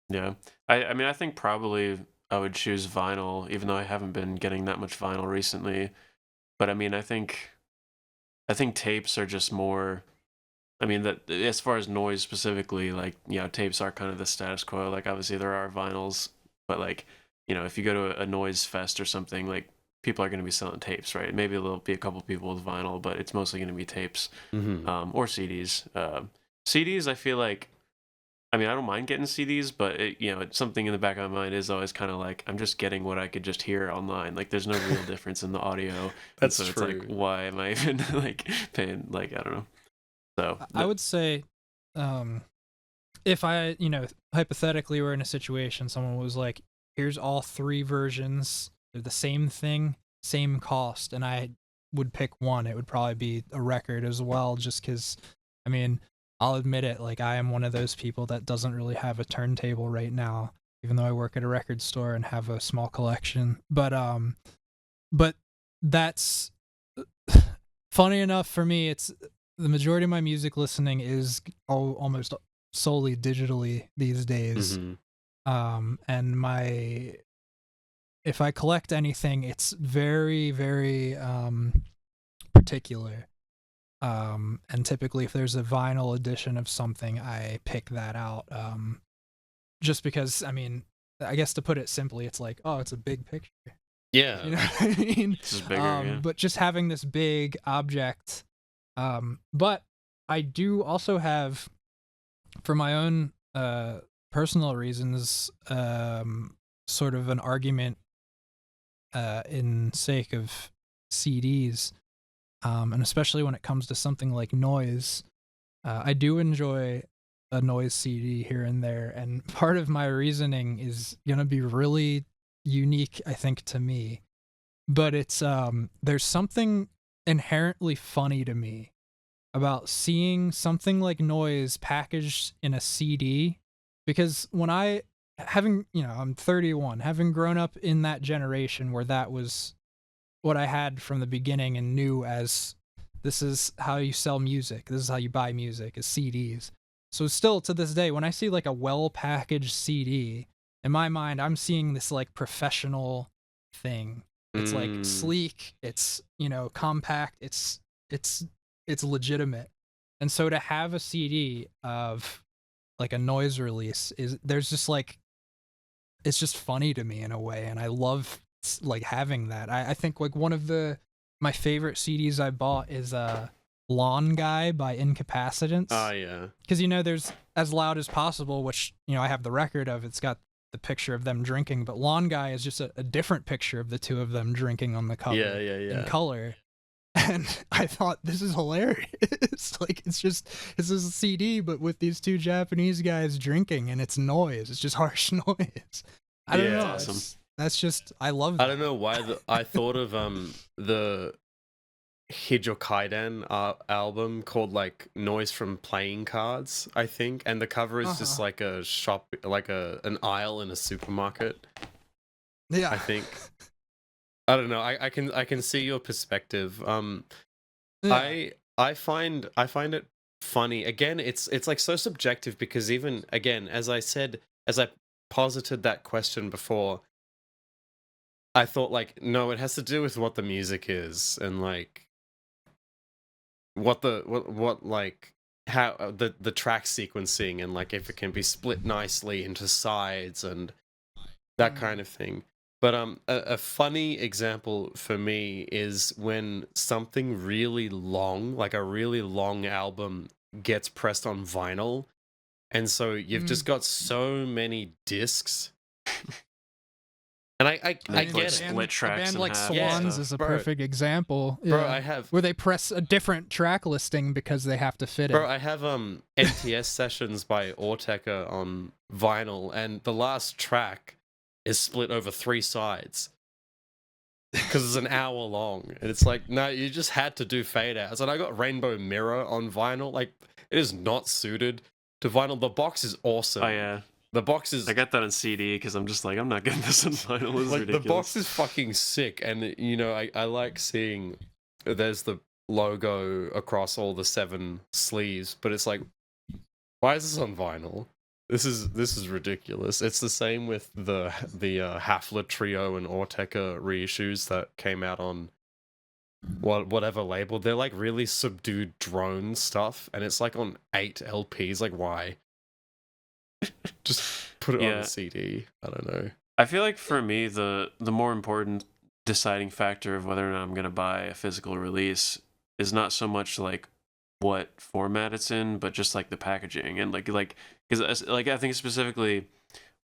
Yeah. I mean, I think probably I would choose vinyl, even though I haven't been getting that much vinyl recently. But I mean, I think tapes are just more. I mean, that as far as noise specifically, like, tapes are kind of the status quo. Like, obviously there are vinyls, but like, if you go to a noise fest or something, like, people are going to be selling tapes, right? Maybe there'll be a couple people with vinyl, but it's mostly going to be tapes, or CDs. CDs, I feel like, I mean, I don't mind getting CDs, but it's something in the back of my mind is always kind of like, I'm just getting what I could just hear online. Like, there's no real difference in the audio. That's so true. It's like, why am I even like paying? Like, I don't know. So I would say, if I, hypothetically were in a situation, someone was like, here's all 3 versions, they're the same thing, same cost, and I would pick one, it would probably be a record as well, just because, I mean, I'll admit it, like, I am one of those people that doesn't really have a turntable right now, even though I work at a record store and have a small collection. But that's funny enough for me, it's the majority of my music listening is almost solely digitally these days. And if I collect anything, it's very, very particular. And typically if there's a vinyl edition of something, I pick that out. Just because, I mean, I guess to put it simply, it's like, oh, it's a big picture. Yeah. You know what I mean? This is bigger, yeah. But just having this big object. But I do also have, for my own personal reasons, sort of an argument in sake of CDs, and especially when it comes to something like noise. I do enjoy a noise CD here and there, and part of my reasoning is gonna be really unique, I think, to me. But it's there's something inherently funny to me about seeing something like noise packaged in a CD, because when I'm 31, having grown up in that generation where that was what I had from the beginning and knew as this is how you sell music, this is how you buy music, is CDs. So still to this day, when I see like a well-packaged CD, in my mind, I'm seeing this like professional thing. It's like sleek, it's, compact, it's legitimate. And so to have a CD of like a noise release there's just like, it's just funny to me in a way, and I love like having that. I think like one of my favorite CDs I bought is Lawn Guy by Incapacitants. Oh yeah. Because there's As Loud as Possible, which I have the record of. It's got the picture of them drinking, but Lawn Guy is just a different picture of the two of them drinking on the cover. Yeah. In color. And I thought, this is hilarious. Like, this is a CD, but with these two Japanese guys drinking, and it's noise. It's just harsh noise. I don't know. Awesome. That's just, I love that. I don't know why I thought of the Hijo Kaiden album called like Noise from Playing Cards, I think, and the cover is just like a shop, like an aisle in a supermarket. Yeah, I think. I don't know. I can see your perspective. Yeah. I find it funny. Again, it's like so subjective, because even again, as I posited that question before, I thought like, no, it has to do with what the music is, and like what like how the track sequencing, and like if it can be split nicely into sides and that kind of thing. But a funny example for me is when something really long, like a really long album, gets pressed on vinyl, and so you've just got so many discs. And I And I they, get like, it, split A tracks band in like half and Swans stuff. is a Bro. perfect example. bro. Yeah. I have Where they press a different track listing because they have to fit Bro, it. I have NTS sessions by Orteca on vinyl, and the last track is split over 3 sides because it's an hour long, and it's like, no, you just had to do fade outs. And I got Rainbow Mirror on vinyl. Like, it is not suited to vinyl. The box is awesome. Oh yeah, The box is I got that on CD because I'm just like, I'm not getting this on vinyl. This is like ridiculous. the box is fucking sick, and you know, I like seeing there's the logo across all the 7 sleeves, but it's like, why is this on vinyl? This is ridiculous. It's the same with the Hafler Trio and Orteca reissues that came out on whatever label. They're like really subdued drone stuff, and it's like on 8 LPs. Like, why? Just put it on Yeah. a CD. I don't know. I feel like for me, the more important deciding factor of whether or not I'm gonna buy a physical release is not so much like what format it's in, but just like the packaging and like because like I think specifically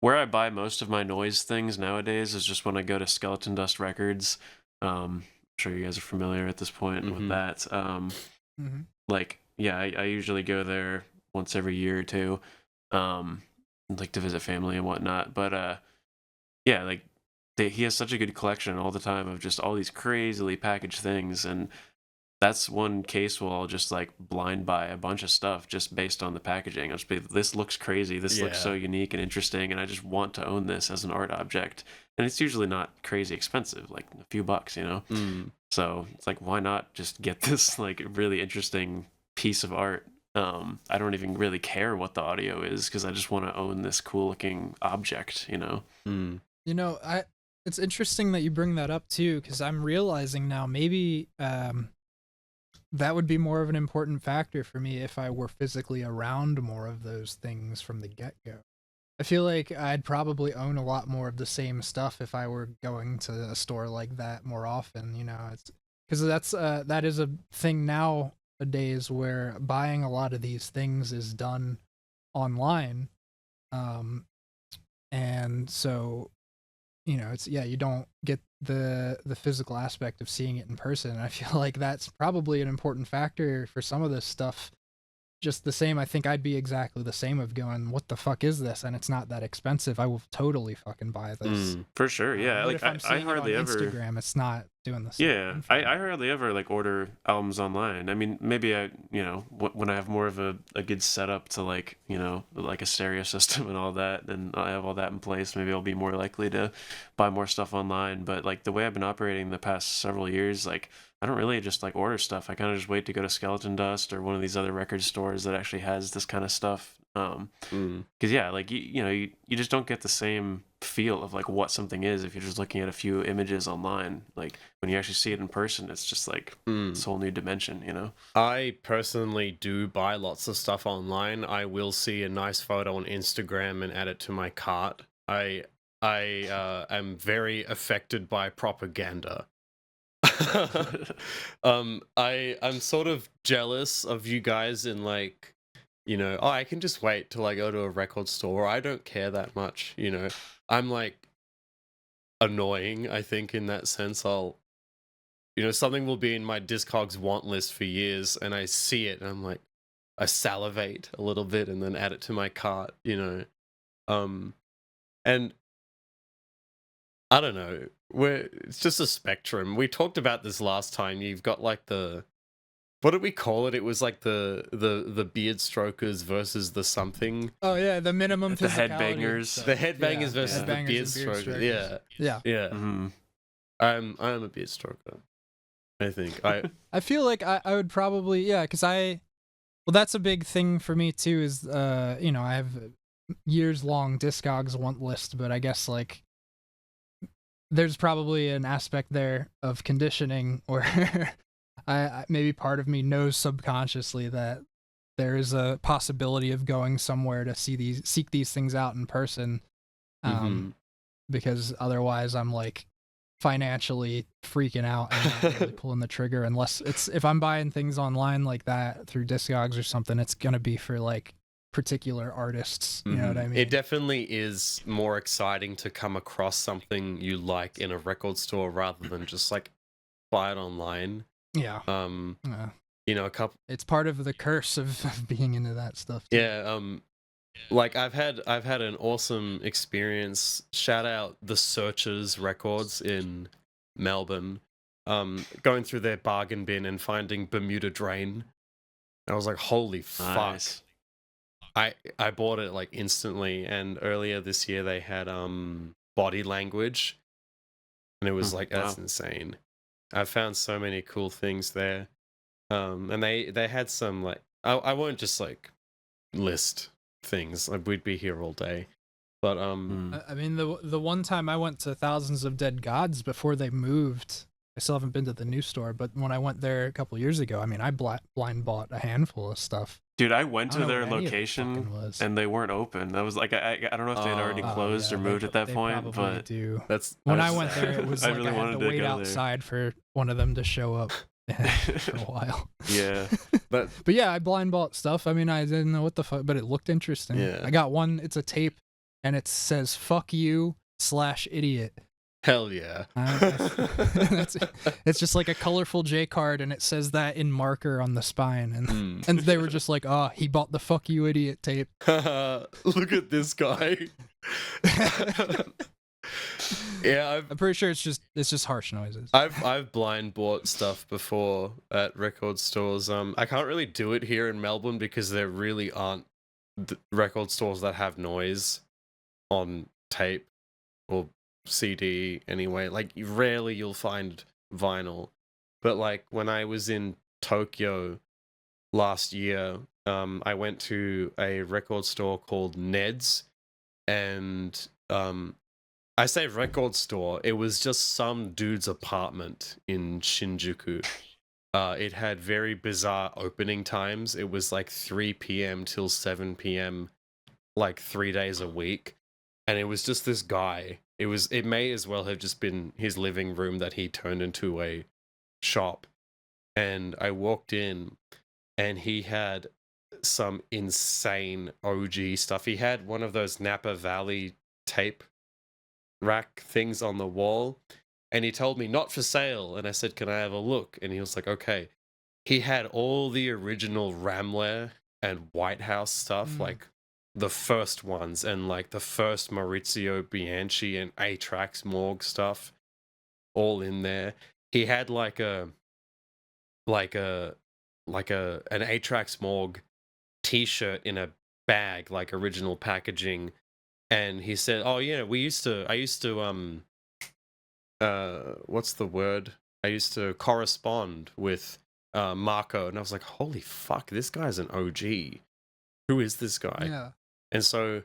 where I buy most of my noise things nowadays is just when I go to Skeleton Dust Records. I'm sure you guys are familiar at this point with Mhm. that. Mm-hmm. Like yeah, I usually go there once every year or two, like to visit family and whatnot. But yeah, like he has such a good collection all the time of just all these crazily packaged things, and that's one case where I'll just like blind buy a bunch of stuff just based on the packaging. I'll just be, this looks crazy, this looks so Yeah. unique and interesting, and I just want to own this as an art object. And it's usually not crazy expensive, like a few bucks, you know. Mm. So it's like, why not just get this like really interesting piece of art? I don't even really care what the audio is because I just want to own this cool looking object, you know. Mm. You know, it's interesting that you bring that up too, because I'm realizing now maybe that would be more of an important factor for me if I were physically around more of those things from the get-go. I feel like I'd probably own a lot more of the same stuff if I were going to a store like that more often, you know. It's because that is a thing nowadays where buying a lot of these things is done online. And so, you know, it's, yeah, you don't get the physical aspect of seeing it in person. And I feel like that's probably an important factor for some of this stuff. Just the same, I think I'd be exactly the same of going, what the fuck is this? And it's not that expensive. I will totally fucking buy this. Mm. For sure, yeah. But Like if I'm I seeing hardly it on ever. Instagram, it's not doing the same. Yeah, thing for me. I hardly ever like order albums online. I mean, maybe when I have more of a good setup to like, like a stereo system and all that, and I have all that in place, maybe I'll be more likely to buy more stuff online. But like the way I've been operating the past several years, like I don't really just like order stuff. I kind of just wait to go to Skeleton Dust or one of these other record stores that actually has this kind of stuff. Because yeah, like you just don't get the same feel of like what something is if you're just looking at a few images online. Like when you actually see it in person, it's just like this whole new dimension, you know. I personally do buy lots of stuff online. I will see a nice photo on Instagram and add it to my cart. I am very affected by propaganda. I'm sort of jealous of you guys in like, oh, I can just wait till I go to a record store. I don't care that much, I'm like annoying, I think, in that sense. Something will be in my discogs want list for years, and I see it, and I'm like, I salivate a little bit, and then add it to my cart, and I don't know, it's just a spectrum. We talked about this last time. You've got like what did we call it? It was like the beard strokers versus the something. Oh yeah, the minimum The physicality headbangers. stuff. The headbangers Yeah, versus the headbangers beard and strokers. strokers. Yeah. Yeah. Mm-hmm. I'm a beard stroker, I think. I feel like I would probably, yeah, because well, that's a big thing for me too, is, I have years long discogs want list, but I guess like there's probably an aspect there of conditioning where I maybe part of me knows subconsciously that there is a possibility of going somewhere to seek these things out in person. Mhm. because otherwise I'm like financially freaking out and not really pulling the trigger unless it's if I'm buying things online like that through discogs or something, it's gonna be for like particular artists. You know what I mean? It definitely is more exciting to come across something you like in a record store rather than just like buy it online. Yeah. A couple. It's part of the curse of being into that stuff too. Yeah. Like I've had an awesome experience. Shout out the Searchers Records in Melbourne. Going through their bargain bin and finding Bermuda Drain. I was like, holy fuck. Nice. I bought it like instantly, and earlier this year they had Body Language, and it was like, that's insane. I found so many cool things there. And they had some like I won't just like list things, like we'd be here all day. But I mean, the one time I went to Thousands of Dead Gods before they moved, I still haven't been to the new store, but when I went there a couple years ago, I mean, I blind bought a handful of stuff. Dude, I went I to don't know their what any of it location fucking was. and they weren't open. That was like I don't know if they had already closed or moved at that they point, probably but do. when I went there, it was I like really I had wanted to to wait go there. outside for one of them to show up for a while. Yeah. but yeah, I blind bought stuff. I mean, I didn't know what the fuck, but it looked interesting. Yeah. I got one. It's a tape, and it says "fuck you" /idiot. hell yeah. It's just like a colorful J card, and it says that in marker on the spine, and they were just like, "Oh, he bought the 'fuck you, idiot' tape." Look at this guy. Yeah, I'm pretty sure it's just harsh noises. I've blind bought stuff before at record stores. I can't really do it here in Melbourne because there really aren't record stores that have noise on tape or CD anyway. Like rarely you'll find vinyl. But like when I was in Tokyo last year, I went to a record store called Ned's, and I say record store, it was just some dude's apartment in Shinjuku. It had very bizarre opening times. It was like 3 p.m. till 7 p.m. like 3 days a week. And it was just this guy. It may as well have just been his living room that he turned into a shop. And I walked in and he had some insane OG stuff. He had one of those Napa Valley tape rack things on the wall, and he told me not for sale, and I said, can I have a look? And he was like, okay. He had all the original Ramler and White House stuff, like the first ones, and like the first Maurizio Bianchi and A-Trax Morgue stuff all in there. He had like an A-Trax Morgue t-shirt in a bag, like original packaging. And he said, "Oh yeah, I used to what's the word? I used to correspond with Marco." And I was like, "Holy fuck, this guy's an OG. Who is this guy?" Yeah. And so,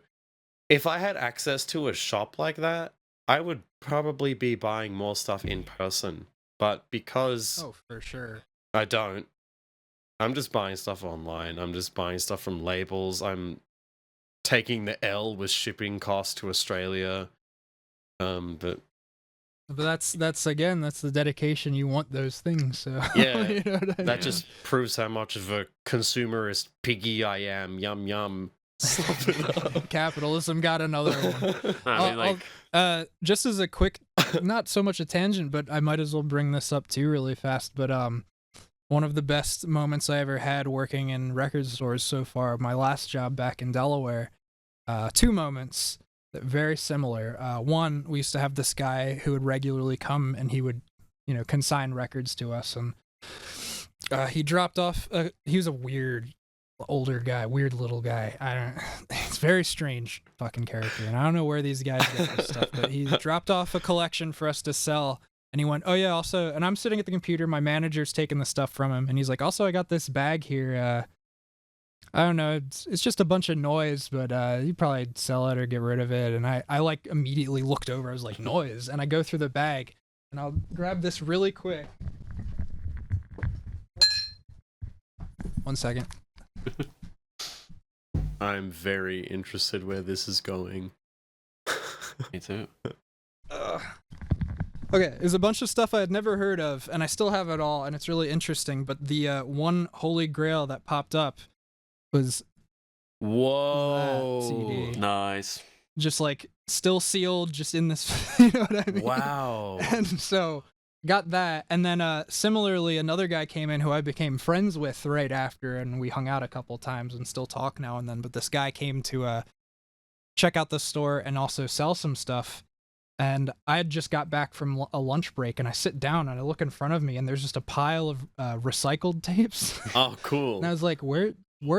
if I had access to a shop like that, I would probably be buying more stuff in person. But because for sure, I don't, I'm just buying stuff online. I'm just buying stuff from labels. I'm taking the L with shipping costs to Australia. But that's the dedication. You want those things, so yeah, you know what I mean? that just proves how much of a consumerist piggy I am. Yum yum. Capitalism got another one. I mean, Just as a quick, not so much a tangent, but I might as well bring this up too really fast. But one of the best moments I ever had working in record stores so far, my last job back in Delaware, two moments that very similar. One, we used to have this guy who would regularly come and he would, consign records to us, and he dropped off. He was a weird older guy, weird little guy. It's very strange fucking character, and I don't know where these guys get this stuff, but he dropped off a collection for us to sell. And he went, "Oh yeah, also," and I'm sitting at the computer, my manager's taking the stuff from him, and he's like, "Also, I got this bag here. I don't know, it's just a bunch of noise, but you probably sell it or get rid of it." And I like immediately looked over, I was like, "Noise?" And I go through the bag, and I'll grab this really quick. 1 second. I'm very interested where this is going. me too. Okay, there's a bunch of stuff I had never heard of, and I still have it all, and it's really interesting. But the one holy grail that popped up was Whoa. that CD. Nice. Just like still sealed, just in this. You know what I mean? Wow. And so got that, and then similarly, another guy came in who I became friends with right after, and we hung out a couple times and still talk now and then. But this guy came to check out the store and also sell some stuff. And I had just got back from a lunch break, and I sit down and I look in front of me, and there's just a pile of recycled tapes. Oh, cool. And I was like, where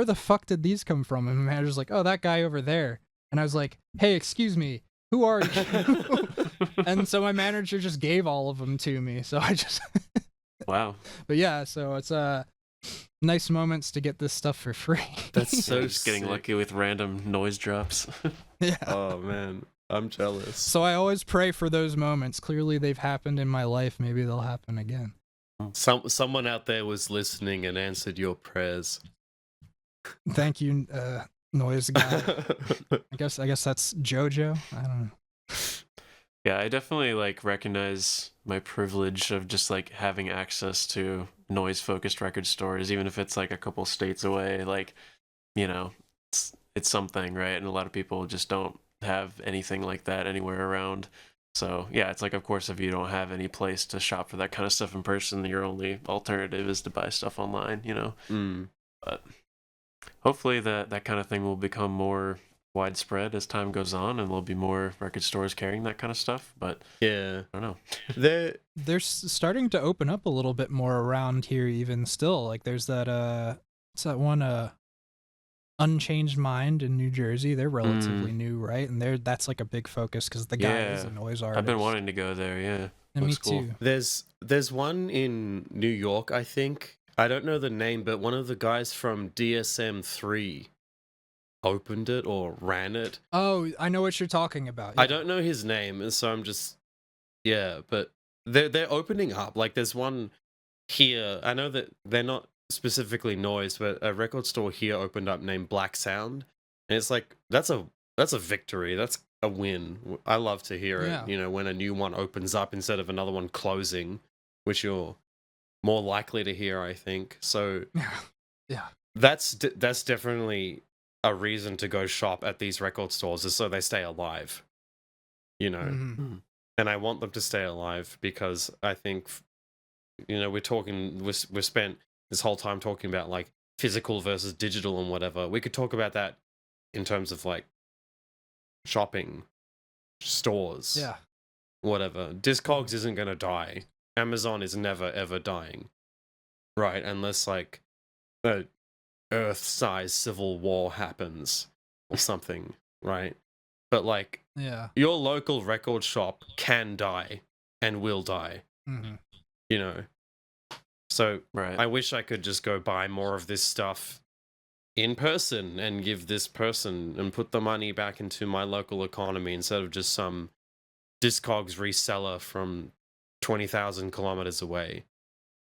the fuck did these come from? And the manager's like, oh, that guy over there. And I was like, hey, excuse me, who are you? And so my manager just gave all of them to me. So I just... Wow. But yeah, so it's nice moments to get this stuff for free. That's so Just getting sick. lucky with random noise drops. Yeah. Oh man, I'm jealous. So I always pray for those moments. Clearly they've happened in my life. Maybe they'll happen again. Someone out there was listening and answered your prayers. Thank you, noise guy. I guess that's JoJo. I don't know. Yeah, I definitely like recognize my privilege of just like having access to noise-focused record stores, even if it's like a couple states away. Like, you know, it's something, right? And a lot of people just don't have anything like that anywhere around. So yeah, it's like, of course, if you don't have any place to shop for that kind of stuff in person, your only alternative is to buy stuff online, you know. But hopefully that kind of thing will become more widespread as time goes on, and there'll be more record stores carrying that kind of stuff. But Yeah, I don't know. They're starting to open up a little bit more around here, even still. Like there's that what's that one Unchanged Mind in New Jersey. They're relatively new, right? And that's like a big focus because the guy is Yeah. a noise artist. I've been wanting to go there. Yeah, And me looks cool. too. there's one in New York, I think. I don't know the name, but one of the guys from DSM-3 opened it or ran it. Oh, I know what you're talking about. I Yeah. don't know his name, and so I'm just but they're opening up. Like there's one here. I know that they're not specifically noise, but a record store here opened up named Black Sound, and it's like that's a victory. That's a win. I love to hear Yeah. it. You know, when a new one opens up instead of another one closing, which you're more likely to hear, I think. So Yeah. that's definitely a reason to go shop at these record stores, is so they stay alive. You know, Mhm. and I want them to stay alive because I think, you know, we're spent this whole time talking about like physical versus digital and whatever. We could talk about that in terms of like shopping, stores, Yeah. whatever. Discogs isn't going to die. Amazon is never ever dying, right? Unless like a Earth-sized civil war happens or something, right? But like Yeah. your local record shop can die and will die, Mhm. you know. So Right. I wish I could just go buy more of this stuff in person and give this person and put the money back into my local economy instead of just some Discogs reseller from 20,000 kilometers away,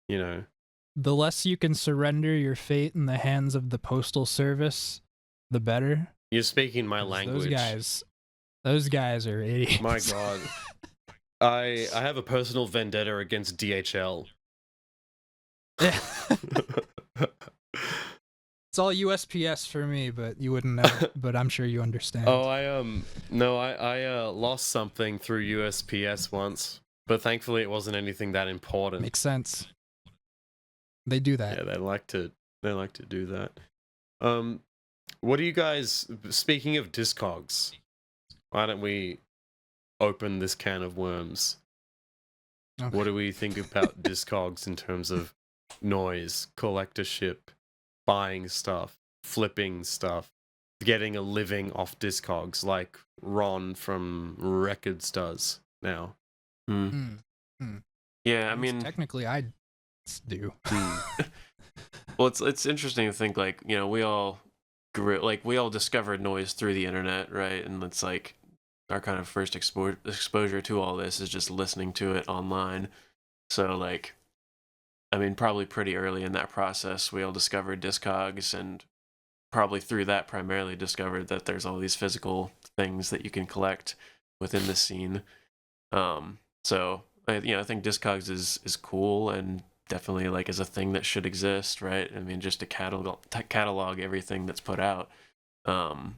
you know. The less you can surrender your fate in the hands of the postal service, the better. You're speaking my 'Cause language. Those guys are idiots. My God. I have a personal vendetta against DHL. Yeah. It's all USPS for me, but you wouldn't know. But I'm sure you understand. Oh, I lost something through USPS once, but thankfully it wasn't anything that important. Makes sense. They do that. Yeah, they like to do that. What do you guys, speaking of Discogs, why don't we open this can of worms? Okay. What do we think about Discogs in terms of noise, collectorship, buying stuff, flipping stuff, getting a living off Discogs like Ron from Records does now? Hmm. Mm. Yeah, I mean, technically, I do. well, it's interesting to think like, you know, we all discovered noise through the internet, right? And it's like our kind of first exposure to all this is just listening to it online. So like, I mean, probably pretty early in that process, we all discovered Discogs, and probably through that primarily discovered that there's all these physical things that you can collect within the scene. So I think discogs is cool and definitely like is a thing that should exist, right? I mean, just to catalog everything that's put out. Um,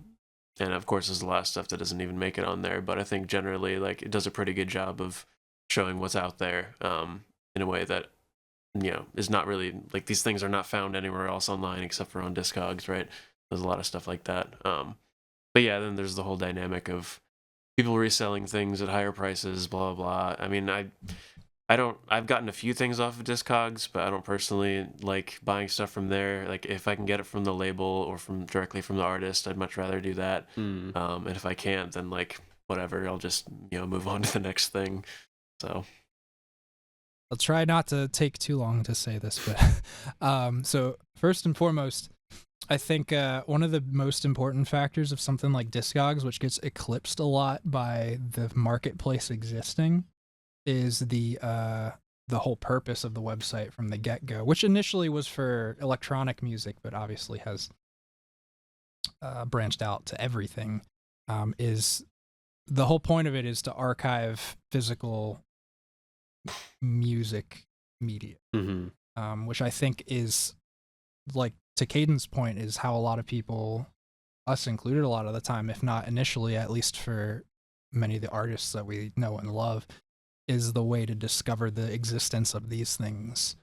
and of course, there's a lot of stuff that doesn't even make it on there. But I think generally, like, it does a pretty good job of showing what's out there in a way that is not really like these things are not found anywhere else online except for on discogs, right? There's a lot of stuff like that. But yeah, then there's the whole dynamic of people reselling things at higher prices, blah blah blah. I mean, I've gotten a few things off of discogs, but I don't personally like buying stuff from there. Like if I can get it from the label or from directly from the artist, I'd much rather do that. And if I can't, then like whatever, I'll just move on to the next thing. So I'll try not to take too long to say this, but so first and foremost, I think one of the most important factors of something like discogs, which gets eclipsed a lot by the marketplace existing, is the whole purpose of the website from the get-go, which initially was for electronic music, but obviously has branched out to everything. Is the whole point of it is to archive physical music media, which I think is, like, to Caden's point, is how a lot of people, us included a lot of the time, if not initially, at least for many of the artists that we know and love, is the way to discover the existence of these things.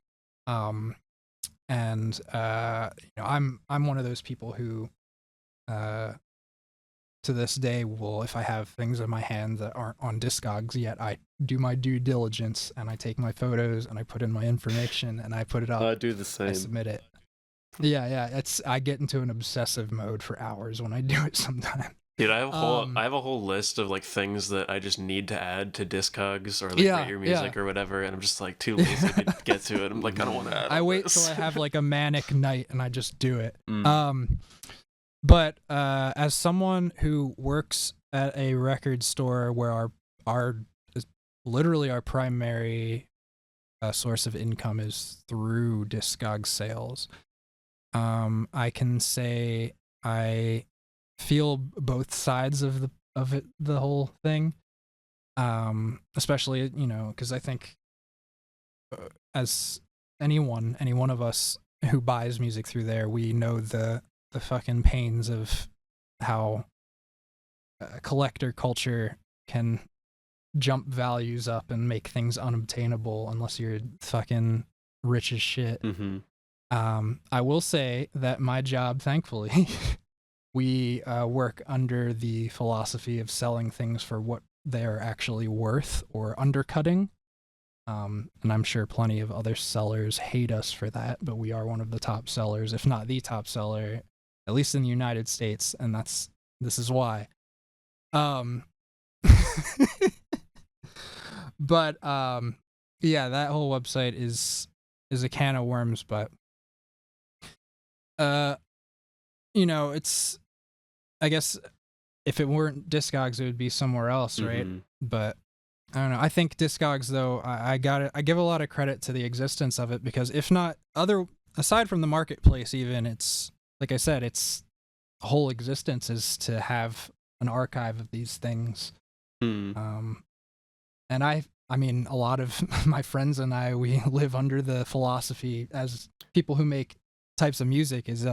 I'm one of those people who to this day will, if I have things in my hand that aren't on discogs yet, I do my due diligence and I take my photos and I put in my information and I put it up. I do the same. I submit it. Yeah. I get into an obsessive mode for hours when I do it sometimes. Dude, I have a whole list of like things that I just need to add to discogs or like rate your music or whatever, and I'm just like too lazy to get to it. I'm like, I don't want to add. I wait till I have like a manic night and I just do it. But as someone who works at a record store where our literally our primary source of income is through discog sales, I can say I feel both sides of the whole thing, especially because I think as any one of us who buys music through there, we know the fucking pains of how collector culture can jump values up and make things unobtainable unless you're fucking rich as shit. I will say that my job, thankfully, we work under the philosophy of selling things for what they're actually worth or undercutting. And I'm sure plenty of other sellers hate us for that, but we are one of the top sellers, if not the top seller, at least in the United States, and this is why. But yeah, that whole website is a can of worms, but it's, I guess if it weren't discogs it would be somewhere else, right? But I don't know. I think discogs, though, I give a lot of credit to the existence of it, because if not aside from the marketplace, even, it's like I said, its whole existence is to have an archive of these things. And I mean, a lot of my friends and I, we live under the philosophy as people who make types of music is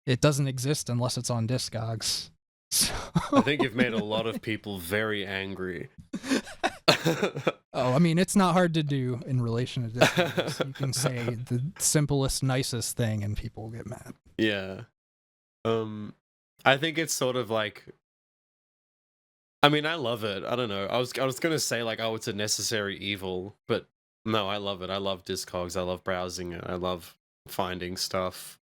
it doesn't exist unless it's on discogs. So I think you've made a lot of people very angry. Oh, I mean, it's not hard to do in relation to discogs. You can say the simplest, nicest thing and people will get mad. Yeah. I think it's sort of like, I mean, I love it. I don't know. I was gonna say like, oh, it's a necessary evil, but no, I love it. I love discogs. I love browsing it. I love finding stuff.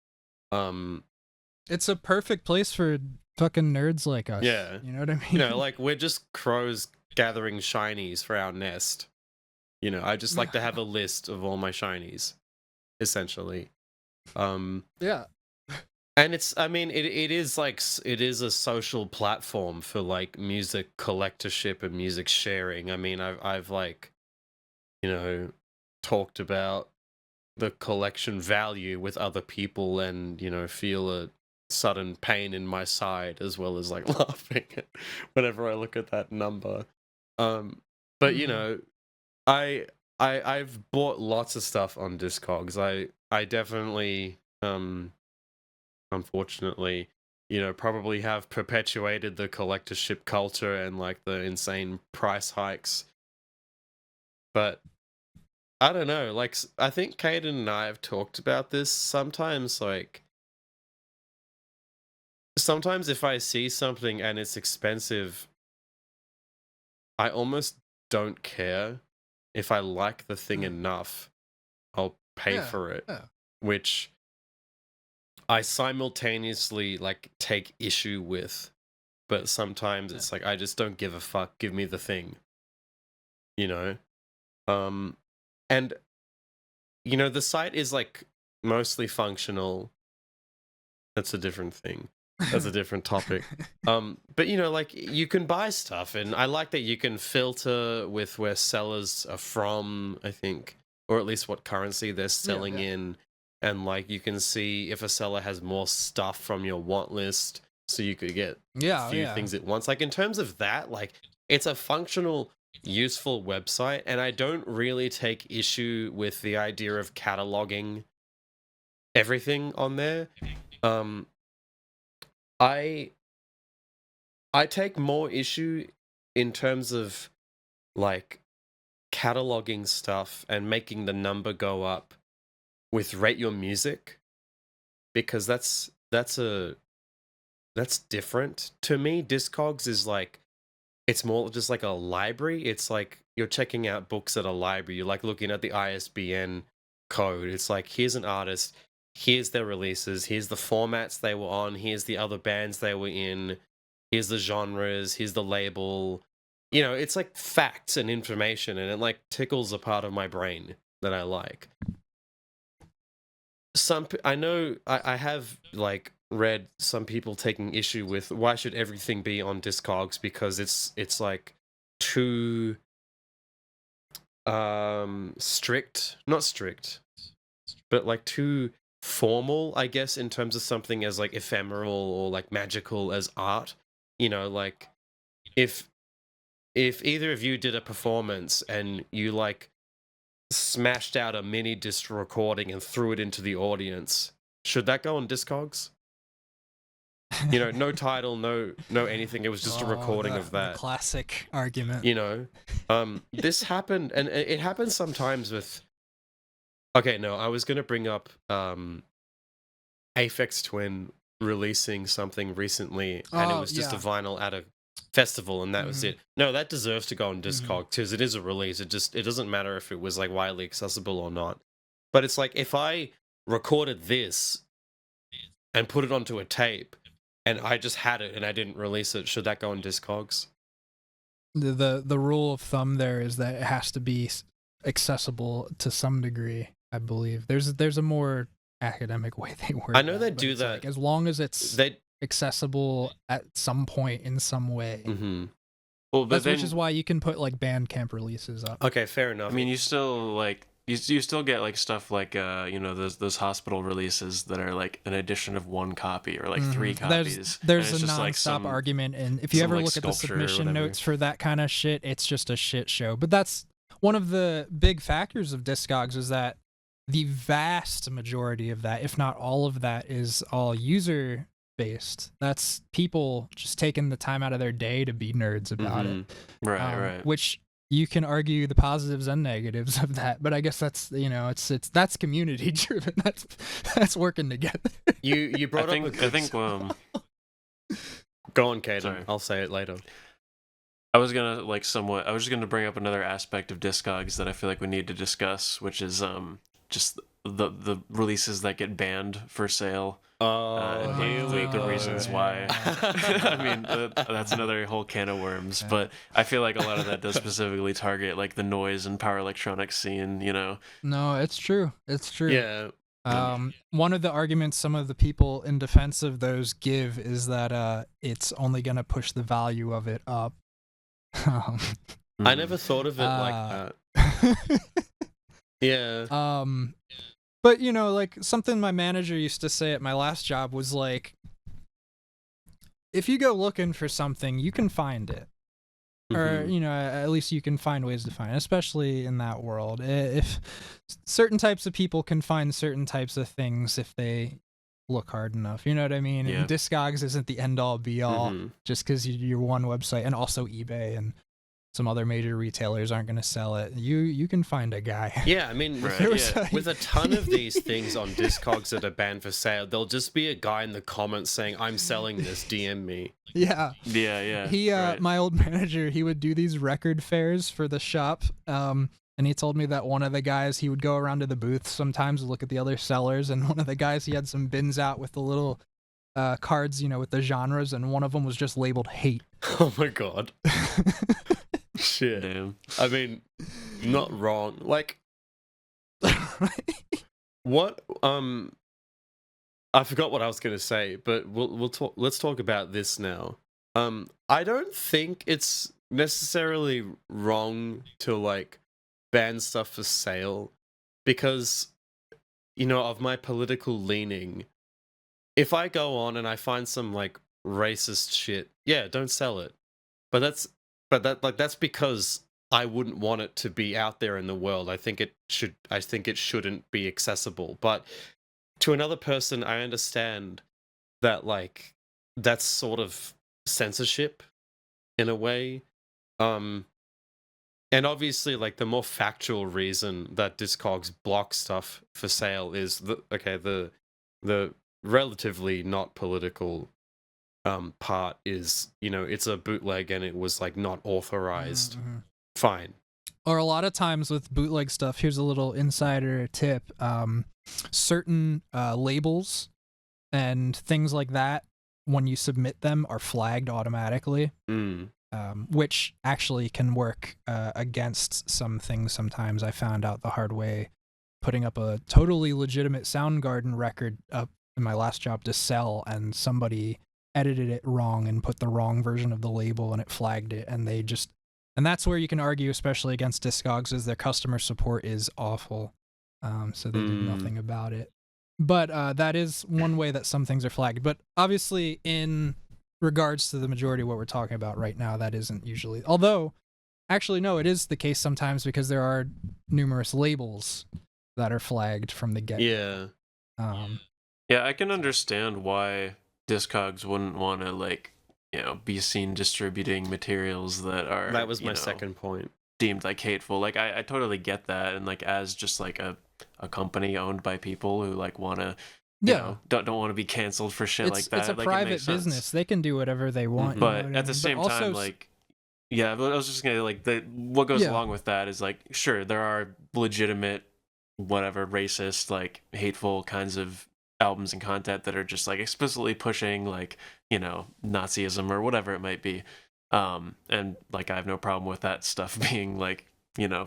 It's a perfect place for fucking nerds like us. Yeah. You know what I mean? Like we're just crows gathering shinies for our nest. I just like to have a list of all my shinies, essentially. Yeah. And it's, I mean, it is like, it is a social platform for like music collectorship and music sharing. I mean, I've like, talked about the collection value with other people and, feel a sudden pain in my side, as well as like laughing whenever I look at that number. But I've bought lots of stuff on discogs. I definitely unfortunately, probably have perpetuated the collectorship culture and like the insane price hikes. But I don't know, like I think Caden and I have talked about this sometimes. Like sometimes if I see something and it's expensive, I almost don't care. If I like the thing enough, I'll pay for it. Yeah. Which I simultaneously like take issue with, but sometimes it's like I just don't give a fuck. Give me the thing, you know. And the site is like mostly functional. That's a different thing. That's a different topic. But like you can buy stuff, and I like that you can filter with where sellers are from, I think, or at least what currency they're selling in, and like you can see if a seller has more stuff from your want list, so you could get a few things at once. Like in terms of that, like it's a functional, useful website, and I don't really take issue with the idea of cataloging everything on there. I take more issue in terms of like cataloging stuff and making the number go up with Rate Your Music, because that's different to me. Discogs is like, it's more just like a library. It's like you're checking out books at a library. You're like looking at the ISBN code. It's like, here's an artist, here's their releases, here's the formats they were on, here's the other bands they were in, here's the genres, here's the label. It's like facts and information, and it like tickles a part of my brain that I like. I know I have like read some people taking issue with why should everything be on discogs, because it's like too strict, not strict, but like too formal, I guess, in terms of something as like ephemeral or like magical as art. Like if either of you did a performance and you like smashed out a mini disc recording and threw it into the audience, should that go on discogs? No title, no anything. It was just a recording of that. The classic argument. This happened, and it happens sometimes with. Okay, no, I was gonna bring up Aphex Twin releasing something recently, and it was just a vinyl at a festival, and that was it. No, that deserves to go on Discog because it is a release. It doesn't matter if it was like widely accessible or not. But it's like, if I recorded this and put it onto a tape, and I just had it and I didn't release it, should that go on Discogs? The rule of thumb there is that it has to be accessible to some degree, I believe. There's a more academic way they work. I know they do that. Like, as long as it's accessible at some point in some way. Mm-hmm. Well, which is why you can put like Bandcamp releases up. Okay, fair enough. I mean, you still like you still get like stuff like those hospital releases that are like an edition of one copy or like 3 copies. There's a non-stop argument, and if you ever look at the submission notes for that kind of shit, it's just a shit show. But that's one of the big factors of Discogs, is that the vast majority of that, if not all of that, is all user based. That's people just taking the time out of their day to be nerds about it. Right. Which you can argue the positives and negatives of that, but I guess that's that's community driven. That's working together. You brought I think go on, Caden. Sorry. I'll say it later. I was just gonna bring up another aspect of Discogs that I feel like we need to discuss, which is just the releases that get banned for sale. The reasons why. I mean, that's another whole can of worms. Yeah. But I feel like a lot of that does specifically target like the noise and power electronics scene. No, it's true. It's true. Yeah. One of the arguments some of the people in defense of those give is that it's only going to push the value of it up. I never thought of it like that. Yeah. But, like, something my manager used to say at my last job was, like, if you go looking for something, you can find it. or Mhm. at least you can find ways to find it, especially in that world. If certain types of people can find certain types of things if they look hard enough, you know what I mean? Yeah. And discogs isn't the end all be all Mhm. just because you're one website, and also eBay and some other major retailers aren't going to sell it. You can find a guy. Yeah, I mean, Right. There was with a ton of these things on discogs that are banned for sale, there'll just be a guy in the comments saying, "I'm selling this, DM me." Yeah. Yeah. He right. my old manager, he would do these record fairs for the shop. And he told me that one of the guys, he would go around to the booth sometimes to look at the other sellers, and one of the guys, he had some bins out with the little cards, with the genres, and one of them was just labeled hate. Oh my god. Shit. Damn. I mean, not wrong. Like, what? I forgot what I was gonna say, but we'll talk. Let's talk about this now. I don't think it's necessarily wrong to like ban stuff for sale, because of my political leaning. If I go on and I find some like racist shit, yeah, don't sell it. But that's because I wouldn't want it to be out there in the world. I think it shouldn't be accessible. But to another person, I understand that like that's sort of censorship in a way. And obviously like the more factual reason that Discogs block stuff for sale is the relatively not political part is, it's a bootleg and it was like not authorized. Mhm. Fine. Or a lot of times with bootleg stuff, here's a little insider tip. Certain labels and things like that, when you submit them, are flagged automatically, which actually can work against some things sometimes. I found out the hard way putting up a totally legitimate Soundgarden record up in my last job to sell, and somebody edited it wrong and put the wrong version of the label, and it flagged it, and that's where you can argue, especially against Discogs, is their customer support is awful. So they did nothing about it. But that is one way that some things are flagged. But obviously, in regards to the majority of what we're talking about right now, that isn't usually. Although, actually, no, it is the case sometimes, because there are numerous labels that are flagged from the get. Yeah. Yeah, I can understand why Discogs wouldn't want to be seen distributing materials that are That was my second point. deemed like hateful. Like I totally get that, and like as just like a company owned by people who like want to don't want to be canceled for shit like that. It's a like, private business. They can do whatever they want. But you know at the same also, time, like, yeah, but I was just gonna like what goes along with that is like, sure, there are legitimate, whatever, racist, like hateful kinds of albums and content that are just like explicitly pushing like Nazism or whatever it might be, and like I have no problem with that stuff being like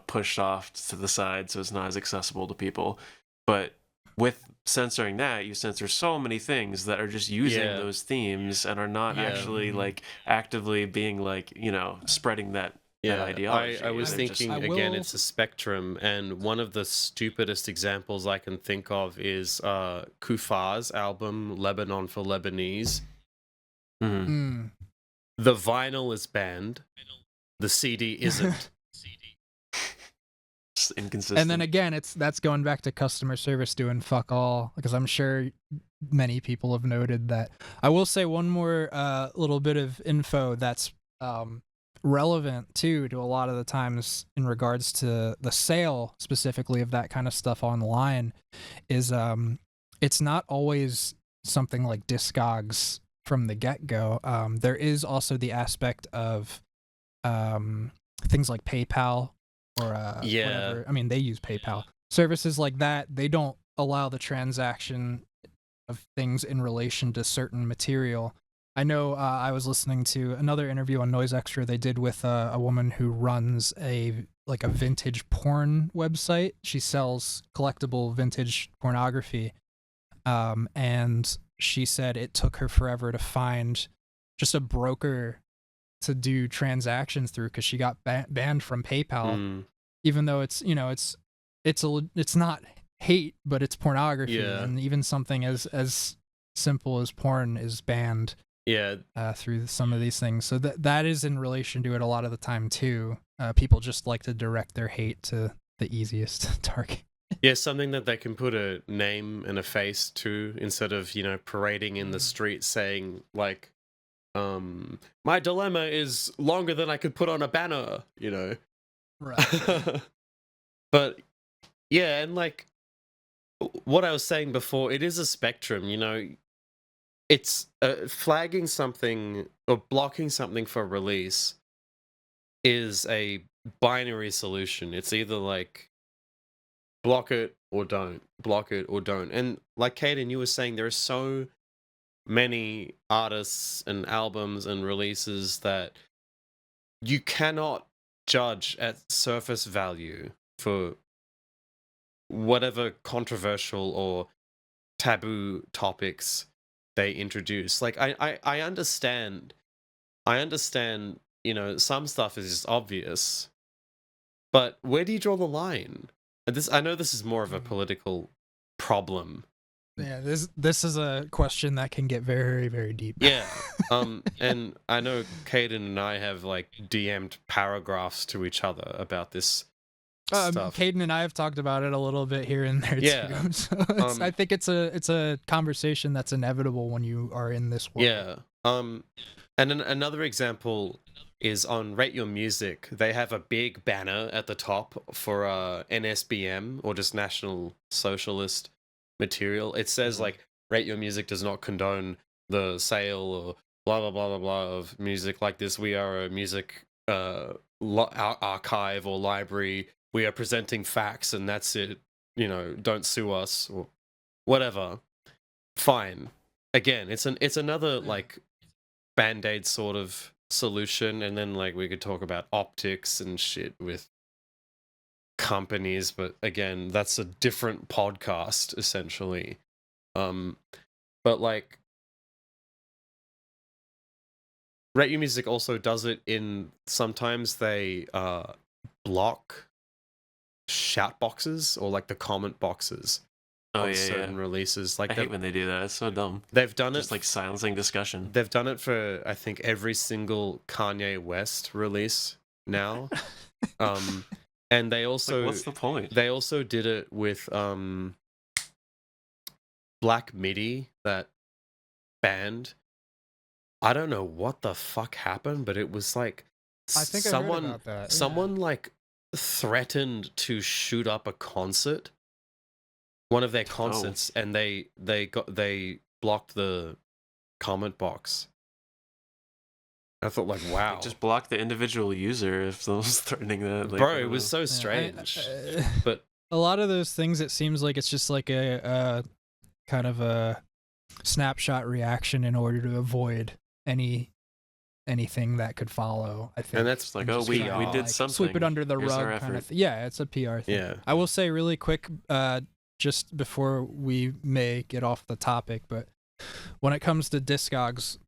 pushed off to the side so it's not as accessible to people. But with censoring that, you censor so many things that are just using those themes and are not actually like actively being like spreading that ideology. I was thinking again, it's a spectrum, and one of the stupidest examples I can think of is Kufar's album Lebanon for Lebanese. The vinyl is banned, the CD isn't. Just inconsistent. And then again, that's going back to customer service doing fuck all, because I'm sure many people have noted that. I will say one more little bit of info that's relevant too to a lot of the times in regards to the sale specifically of that kind of stuff online is it's not always something like Discogs from the get-go. There is also the aspect of things like PayPal or whatever. I mean, they use PayPal. Services like that, they don't allow the transaction of things in relation to certain material. I know I was listening to another interview on Noise Extra they did with a woman who runs a vintage porn website. She sells collectible vintage pornography. And she said it took her forever to find just a broker to do transactions through, because she got banned from PayPal, even though it's it's not hate, but it's pornography, and even something as simple as porn is banned Yeah, through some of these things. So that is in relation to it a lot of the time too. People just like to direct their hate to the easiest target. yeah, something that they can put a name and a face to instead of, you know, parading in the street saying like, my dilemma is longer than I could put on a banner, you know. Right. But yeah, and like what I was saying before, it is a spectrum, you know. It's flagging something or blocking something for release is a binary solution. It's either like block it or don't, block it or don't. And like Caden, you were saying, there are so many artists and albums and releases that you cannot judge at surface value for whatever controversial or taboo topics they introduce. Like I understand, you know, some stuff is just obvious, but where do you draw the line? And this, I know this is more of a political problem. Yeah, this is a question that can get very, very deep. Yeah. And I know Caden and I have like DM'd paragraphs to each other about this stuff. Caden and I have talked about it a little bit here and there Yeah. too. So I think it's a conversation that's inevitable when you are in this world. Yeah. And another example is on Rate Your Music. They have a big banner at the top for NSBM, or just National Socialist material. It says like Rate Your Music does not condone the sale or blah blah blah blah blah of music like this. We are a music archive or library. We are presenting facts and that's it. You know, don't sue us or whatever. Fine. Again, it's another like band-aid sort of solution, and then like we could talk about optics and shit with companies, but again, that's a different podcast essentially. But like Rate Your Music also does it in, sometimes they block shout boxes or like the comment boxes on certain releases. Like I hate when they do that. It's so dumb. They've done Just it like silencing discussion. They've done it for I think every single Kanye West release now. And they also Like, what's the point? They also did it with Black Midi, that band. I don't know what the fuck happened, but it was like I think I heard about that. Someone like threatened to shoot up a concert, one of their concerts, and they blocked the comment box. I thought, like, wow. Like, just block the individual user if someone's threatening that. Like, bro, it was so strange. But a lot of those things, it seems like it's just like a kind of a snapshot reaction in order to avoid anything that could follow. I think, and that's like, oh, we did something. Sweep it under the Here's rug, kind of thing. Yeah, it's a PR thing. Yeah. I will say really quick, just before we may get off the topic, but when it comes to discogs,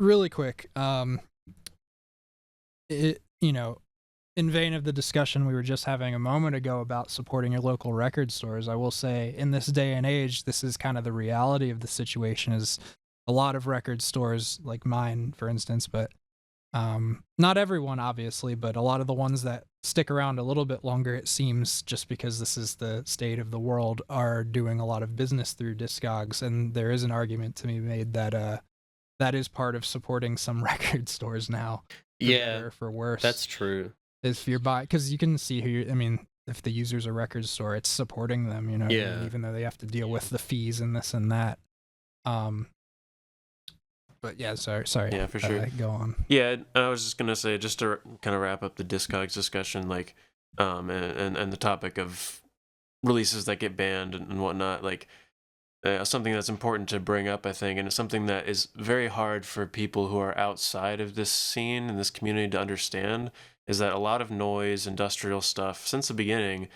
really quick, it, you know, in vain of the discussion we were just having a moment ago about supporting your local record stores, I will say in this day and age, this is kind of the reality of the situation. Is a lot of record stores, like mine, for instance, but not everyone, obviously, but a lot of the ones that stick around a little bit longer, it seems, just because this is the state of the world, are doing a lot of business through discogs. And there is an argument to be made that that is part of supporting some record stores now. For better or for worse. That's true. If you're buying, because you can see who I mean, if the user's a record store, it's supporting them, you know, yeah. even though they have to deal with the fees and this and that. But yeah, sorry. Yeah, for sure. Go on. Yeah, I was just gonna say, just to kind of wrap up the discogs discussion, like, and the topic of releases that get banned and whatnot, like, something that's important to bring up, I think, and it's something that is very hard for people who are outside of this scene and this community to understand, is that a lot of noise, industrial stuff, since the beginning,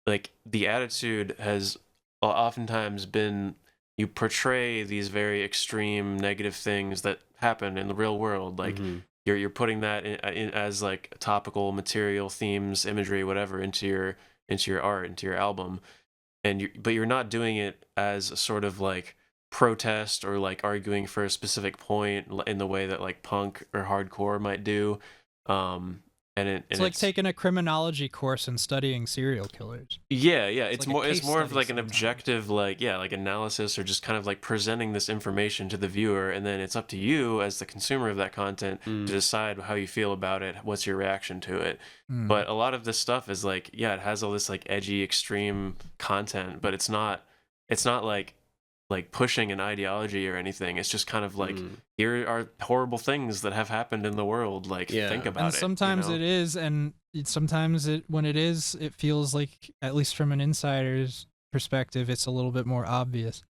like, the attitude has oftentimes been, you portray these very extreme negative things that happen in the real world, like you're putting that in as like topical material, themes, imagery, whatever, into your art, into your album, but you're not doing it as a sort of like protest or like arguing for a specific point in the way that like punk or hardcore might do. It's like taking a criminology course and studying serial killers. Yeah, It's like more a case it's more of study like an sometimes. objective like analysis, or just kind of like presenting this information to the viewer, and then it's up to you as the consumer of that content to decide how you feel about it, what's your reaction to it. But a lot of this stuff is like, yeah, it has all this like edgy extreme content, but it's not like pushing an ideology or anything. It's just kind of like, here are horrible things that have happened in the world. Like, think about And it. sometimes it is, and sometimes when it is, it feels like, at least from an insider's perspective, it's a little bit more obvious.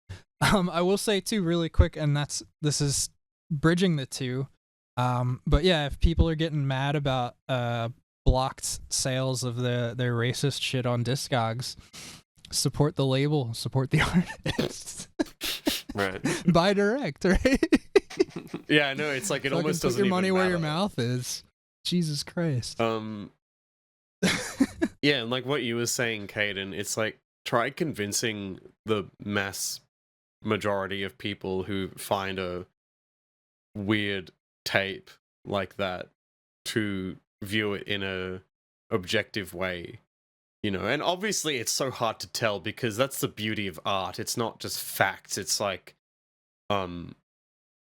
I will say too, really quick, and this is bridging the two. But yeah, if people are getting mad about blocked sales of their racist shit on discogs, support the label, support the artist. Right. Buy direct, right? Yeah, I know. It's like it Fucking almost put doesn't your even money where your matter. mouth is. Jesus Christ. Yeah, and like what you were saying, Caden, it's like try convincing the mass majority of people who find a weird tape like that to view it in a objective way. You know, and obviously it's so hard to tell because that's the beauty of art. It's not just facts, it's like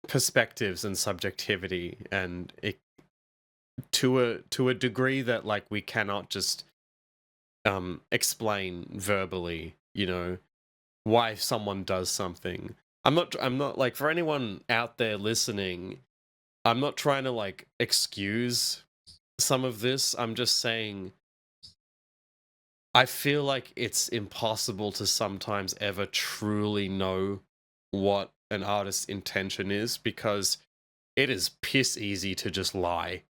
perspectives and subjectivity, and it to a degree that like we cannot just explain verbally, you know, why someone does something. I'm not like, for anyone out there listening, I'm not trying to like excuse some of this. I'm just saying I feel like it's impossible to sometimes ever truly know what an artist's intention is, because it is piss easy to just lie.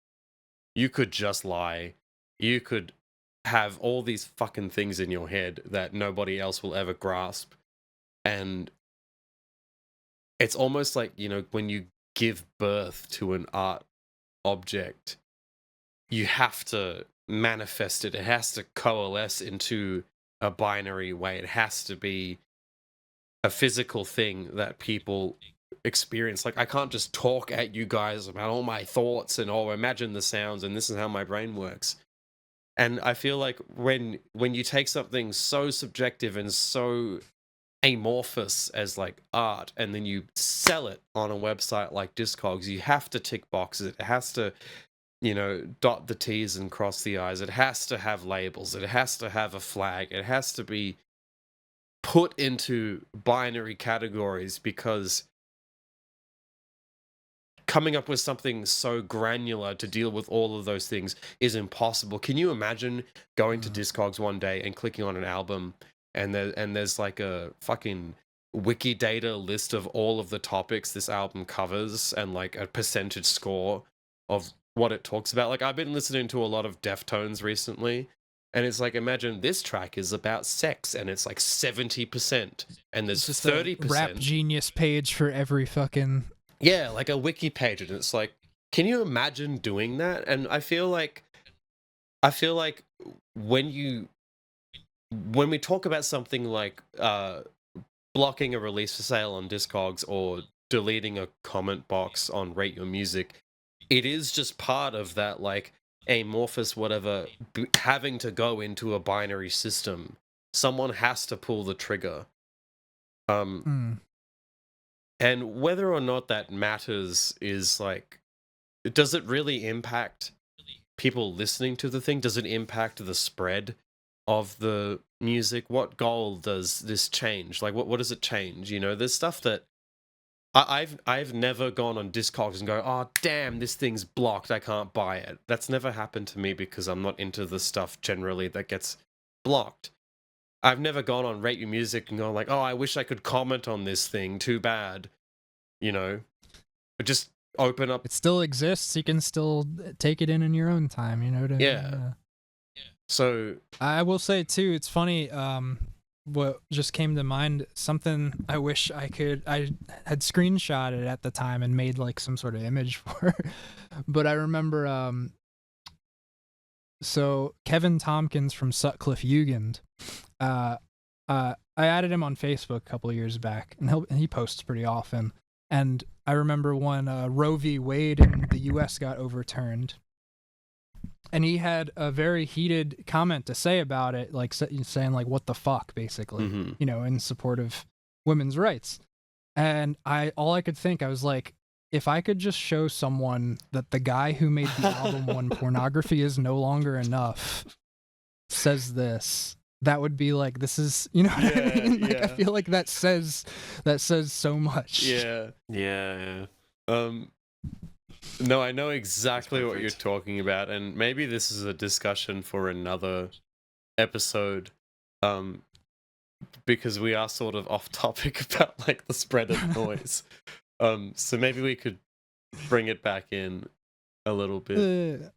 You could just lie. You could have all these fucking things in your head that nobody else will ever grasp. And it's almost like, you know, when you give birth to an art object, you have to manifest it. It has to coalesce into a binary way. It has to be a physical thing that people experience. Like, I can't just talk at you guys about all my thoughts and imagine the sounds and this is how my brain works. And I feel like when you take something so subjective and so amorphous as like art, and then you sell it on a website like Discogs, you have to tick boxes. It has to, you know, dot the T's and cross the I's. It has to have labels. It has to have a flag. It has to be put into binary categories, because coming up with something so granular to deal with all of those things is impossible. Can you imagine going to Discogs one day and clicking on an album, and there's like a fucking Wikidata list of all of the topics this album covers and like a percentage score of what it talks about? Like, I've been listening to a lot of Deftones recently, and it's like, imagine this track is about sex and it's like 70%, and there's It's just 30%. a Rap Genius page for every fucking... Yeah, like a wiki page, and it's like, can you imagine doing that? And I feel like when we talk about something like blocking a release for sale on Discogs or deleting a comment box on Rate Your Music, it is just part of that like amorphous whatever having to go into a binary system. Someone has to pull the trigger. And whether or not that matters is like, does it really impact people listening to the thing? Does it impact the spread of the music? What goal does this change? Like, what does it change? You know, there's stuff that I've never gone on Discogs and go, oh damn, this thing's blocked, I can't buy it. That's never happened to me because I'm not into the stuff generally that gets blocked. I've never gone on Rate Your Music and gone like, oh, I wish I could comment on this thing, too bad. You know, just open up. It still exists. You can still take it in your own time. You know what I mean? Yeah. So I will say too, it's funny. What just came to mind, something I wish I had screenshotted at the time and made like some sort of image for. But I remember, so Kevin Tompkins from Sutcliffe Jugend, I added him on Facebook a couple of years back, and he posts pretty often. And I remember when Roe v. Wade in the U.S. got overturned, and he had a very heated comment to say about it, like saying like "what the fuck," basically, in support of women's rights. And all I could think, I was like, if I could just show someone that the guy who made the album "When Pornography Is No Longer Enough" says this, that would be like, this is, you know what I mean? Like, I feel like that says so much. Yeah. No, I know exactly what you're talking about, and maybe this is a discussion for another episode, because we are sort of off topic about like the spread of noise. So maybe we could bring it back in a little bit.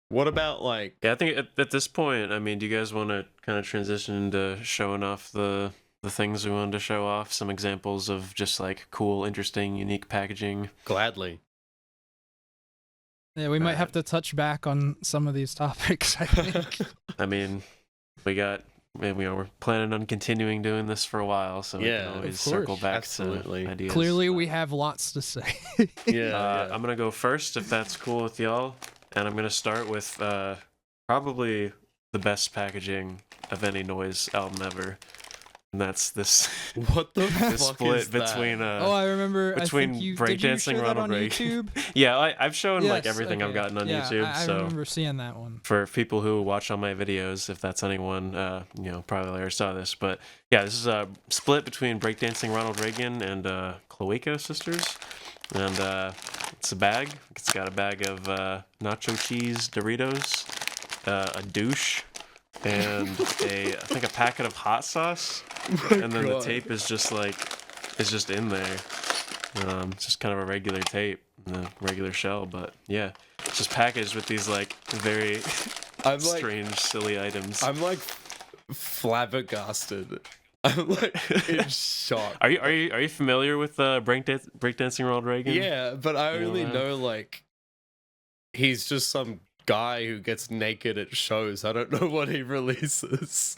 What about like? Yeah, I think at this point, I mean, do you guys want to kind of transition into showing off the things we wanted to show off? Some examples of just like cool, interesting, unique packaging. Gladly. Yeah, we might have to touch back on some of these topics, I think. I mean, we're planning on continuing doing this for a while, so we can always circle back to ideas. Clearly, we have lots to say. I'm gonna go first, if that's cool with y'all, and I'm gonna start with probably the best packaging of any Noise album ever. And that's this. What the fuck split is that? between I remember between breakdancing Ronald Reagan. Yeah, I've shown like everything I've gotten on YouTube. I remember seeing that one. For people who watch all my videos, if that's anyone, probably already saw this. But yeah, this is a split between breakdancing Ronald Reagan and Cloaca Sisters, and it's a bag. It's got a bag of nacho cheese Doritos, a douche, and I think a packet of hot sauce. And then the tape is just in there. It's just kind of a regular tape, the regular shell, but yeah, it's just packaged with these like very strange, silly items. I'm like flabbergasted. I'm like in shock. Are you familiar with breakdancing Ronald Reagan? Yeah, but I only know like he's just some guy who gets naked at shows. I don't know what he releases.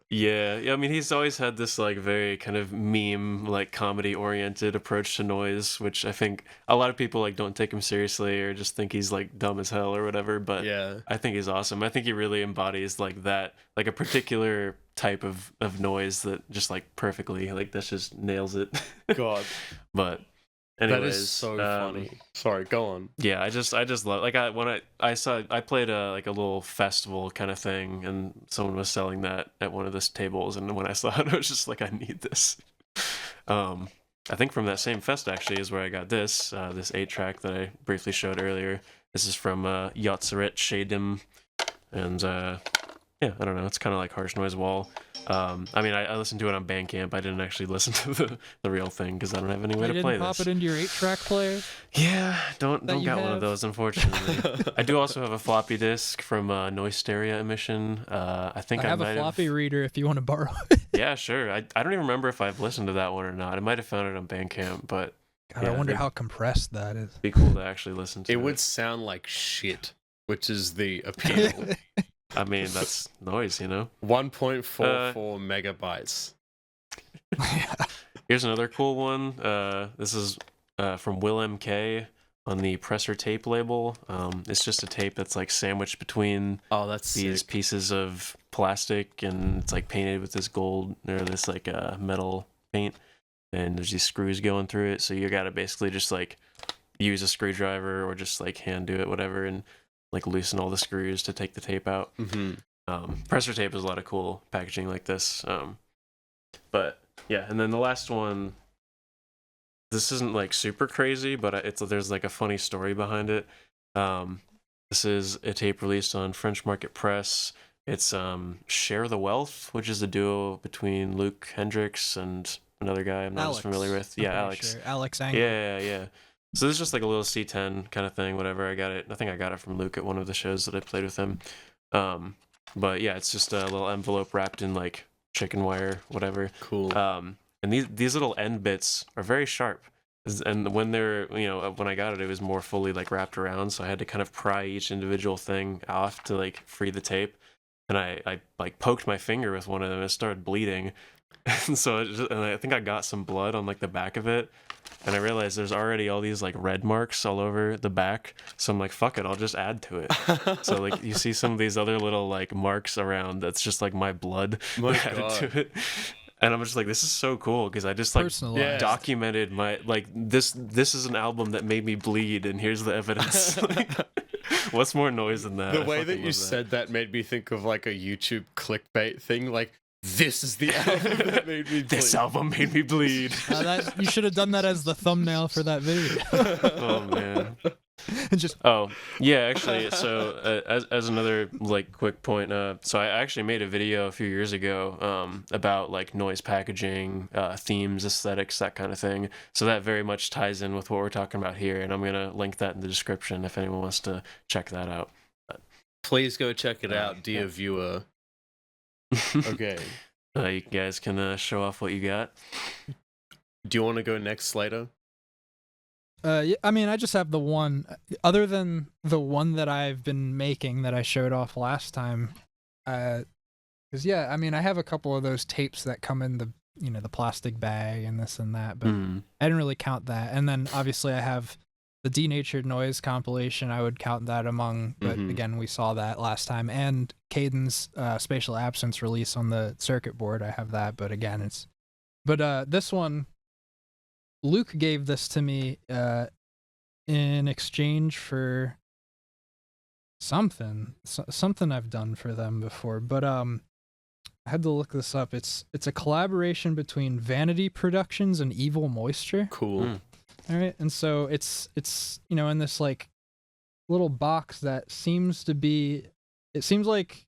Yeah, I mean, he's always had this like very kind of meme, like comedy oriented approach to Noise, which I think a lot of people like don't take him seriously or just think he's like dumb as hell or whatever. But yeah, I think he's awesome. I think he really embodies like that, like a particular type of noise that just like perfectly, like that just nails it. God. But anyways, that is so funny. Sorry, go on. Yeah, I just love, like, I played a little festival kind of thing, and someone was selling that at one of the tables, and when I saw it, I was just like, I need this. I think from that same fest actually is where I got this 8-track that I briefly showed earlier. This is from Yotzeret Shadim, and yeah, I don't know, it's kind of like Harsh Noise Wall. I mean, I listened to it on Bandcamp. I didn't actually listen to the real thing because I don't have any way to play this. You didn't pop it into your 8-track player? Yeah, don't got one of those, unfortunately. I do also have a floppy disk from Noise Stereo Emission. I think I have might a floppy reader if you want to borrow it. Yeah, sure. I don't even remember if I've listened to that one or not. I might have found it on Bandcamp, but God, yeah, I wonder how compressed that is. It'd be cool to actually listen to it. It would sound like shit, which is the appeal. I mean, that's Noise, 1.44 megabytes. Here's another cool one. This is from Will MK on the Presser Tape label. It's just a tape that's like sandwiched between these sick pieces of plastic, and it's like painted with this gold or this like metal paint, and there's these screws going through it. So you gotta basically just like use a screwdriver or just like hand do it, whatever, and like loosen all the screws to take the tape out. Presser tape is a lot of cool packaging like this. But yeah, and then the last one, this isn't like super crazy, but there's like a funny story behind it. This is a tape released on French Market Press. It's Share the Wealth, which is a duo between Luke Hendricks and another guy I'm not as familiar with. Yeah, Alex. Sure. Alex Angel. Yeah. So this is just like a little C10 kind of thing, whatever. I think I got it from Luke at one of the shows that I played with him. But yeah, it's just a little envelope wrapped in like chicken wire, whatever. Cool. And these little end bits are very sharp. And when when I got it, it was more fully like wrapped around, so I had to kind of pry each individual thing off to like free the tape. And I like poked my finger with one of them, and it started bleeding. And so and I think I got some blood on like the back of it, and I realized there's already all these like red marks all over the back. So I'm like, fuck it, I'll just add to it. So like you see some of these other little like marks around that's just like my blood My added God. to it. And I'm just like, this is so cool because I just like Personalized. documented my like this is an album that made me bleed, and here's the evidence. Like, what's more noise than that? The I way fucking that you love said that made me think of like a YouTube clickbait thing. Like, this is the album that made me bleed. This album made me bleed. You should have done that as the thumbnail for that video. Oh man. Just Oh yeah, actually. So as another like quick point, so I actually made a video a few years ago about like noise packaging, themes, aesthetics, that kind of thing. So that very much ties in with what we're talking about here, and I'm gonna link that in the description if anyone wants to check that out. Please go check it out, dear yeah. viewer. Okay. You guys can show off what you got. Do you want to go next, Slater? yeah, I mean, I just have the one. Other than the one that I've been making that I showed off last time, because yeah, I mean, I have a couple of those tapes that come in the the plastic bag and this and that, but I didn't really count that. And then obviously I have the Denatured Noise compilation. I would count that among, but again, we saw that last time. And Caden's Spatial Absence release on the circuit board. I have that, but again, it's. But this one. Luke gave this to me in exchange for something I've done for them before, but I had to look this up. It's a collaboration between Vanity Productions and Evil Moisture. Cool. All right, and so it's in this like little box that seems to be. It seems like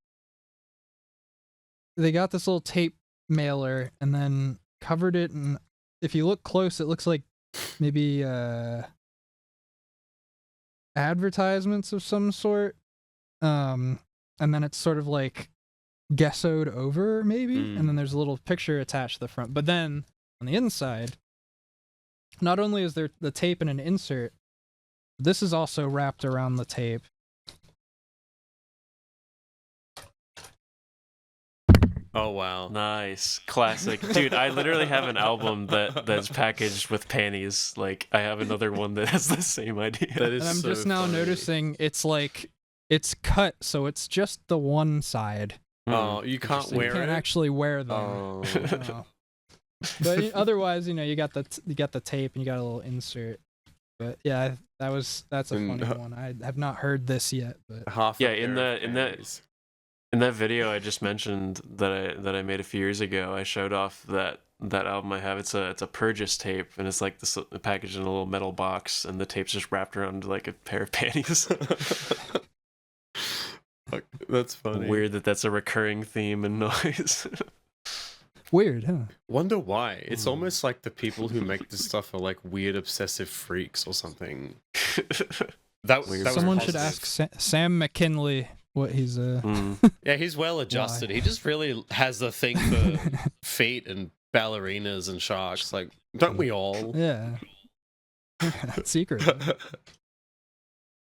they got this little tape mailer and then covered it in. If you look close, it looks like maybe advertisements of some sort. And then it's sort of like gessoed over, maybe. And then there's a little picture attached to the front. But then on the inside, not only is there the tape and an insert, this is also wrapped around the tape. Oh wow. Nice. Classic. Dude, I literally have an album that's packaged with panties. Like I have another one that has the same idea. That is And I'm so just now funny. noticing it's like it's cut, so it's just the one side. Oh, you can't Interesting. wear You can't it. actually wear them. Oh. No. But otherwise, you got the tape and you got a little insert. But yeah, that's a funny one. I have not heard this yet, but Half. Yeah, a in pair of that- panties. In that video I just mentioned that I made a few years ago, I showed off that album I have. It's a Purges tape, and it's like this packaged in a little metal box, and the tape's just wrapped around like a pair of panties. Fuck, that's funny. Weird that's a recurring theme in noise. weird, huh? Wonder why. It's almost like the people who make this stuff are like weird obsessive freaks or something. That Weird. was Someone should positive. ask Sam McKinley what he's Yeah, he's well adjusted. He just really has a thing for feet and ballerinas and sharks. Like, don't we all? Yeah. Secret.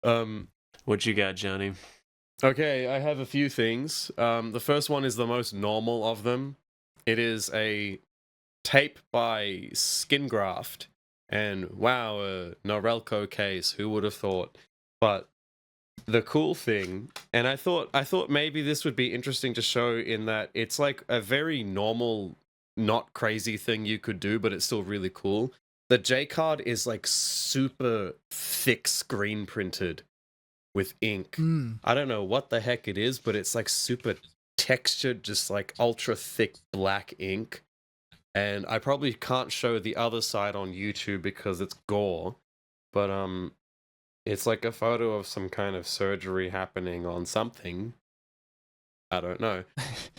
What you got, Johnny? Okay, I have a few things. The first one is the most normal of them. It is a tape by Skin Graft. And wow, a Norelco case, who would have thought? But the cool thing, and I thought maybe this would be interesting to show in that it's like a very normal, not crazy thing you could do, but it's still really cool. The J card is like super thick screen printed with ink. I don't know what the heck it is, but it's like super textured, just like ultra thick black ink. And I probably can't show the other side on YouTube because it's gore, but it's like a photo of some kind of surgery happening on something. I don't know.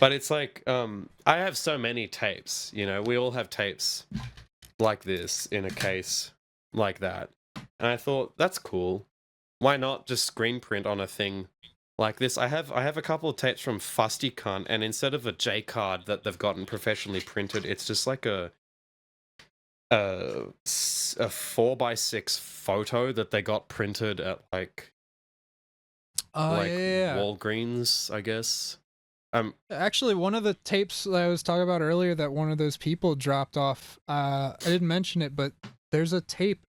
But it's like, I have so many tapes, we all have tapes like this in a case like that. And I thought, that's cool. Why not just screen print on a thing like this? I have a couple of tapes from Fusty Cunt, and instead of a J card that they've gotten professionally printed, it's just like a 4x6 photo that they got printed at like Yeah. Walgreens, I guess. Actually, one of the tapes that I was talking about earlier that one of those people dropped off, I didn't mention it, but there's a tape.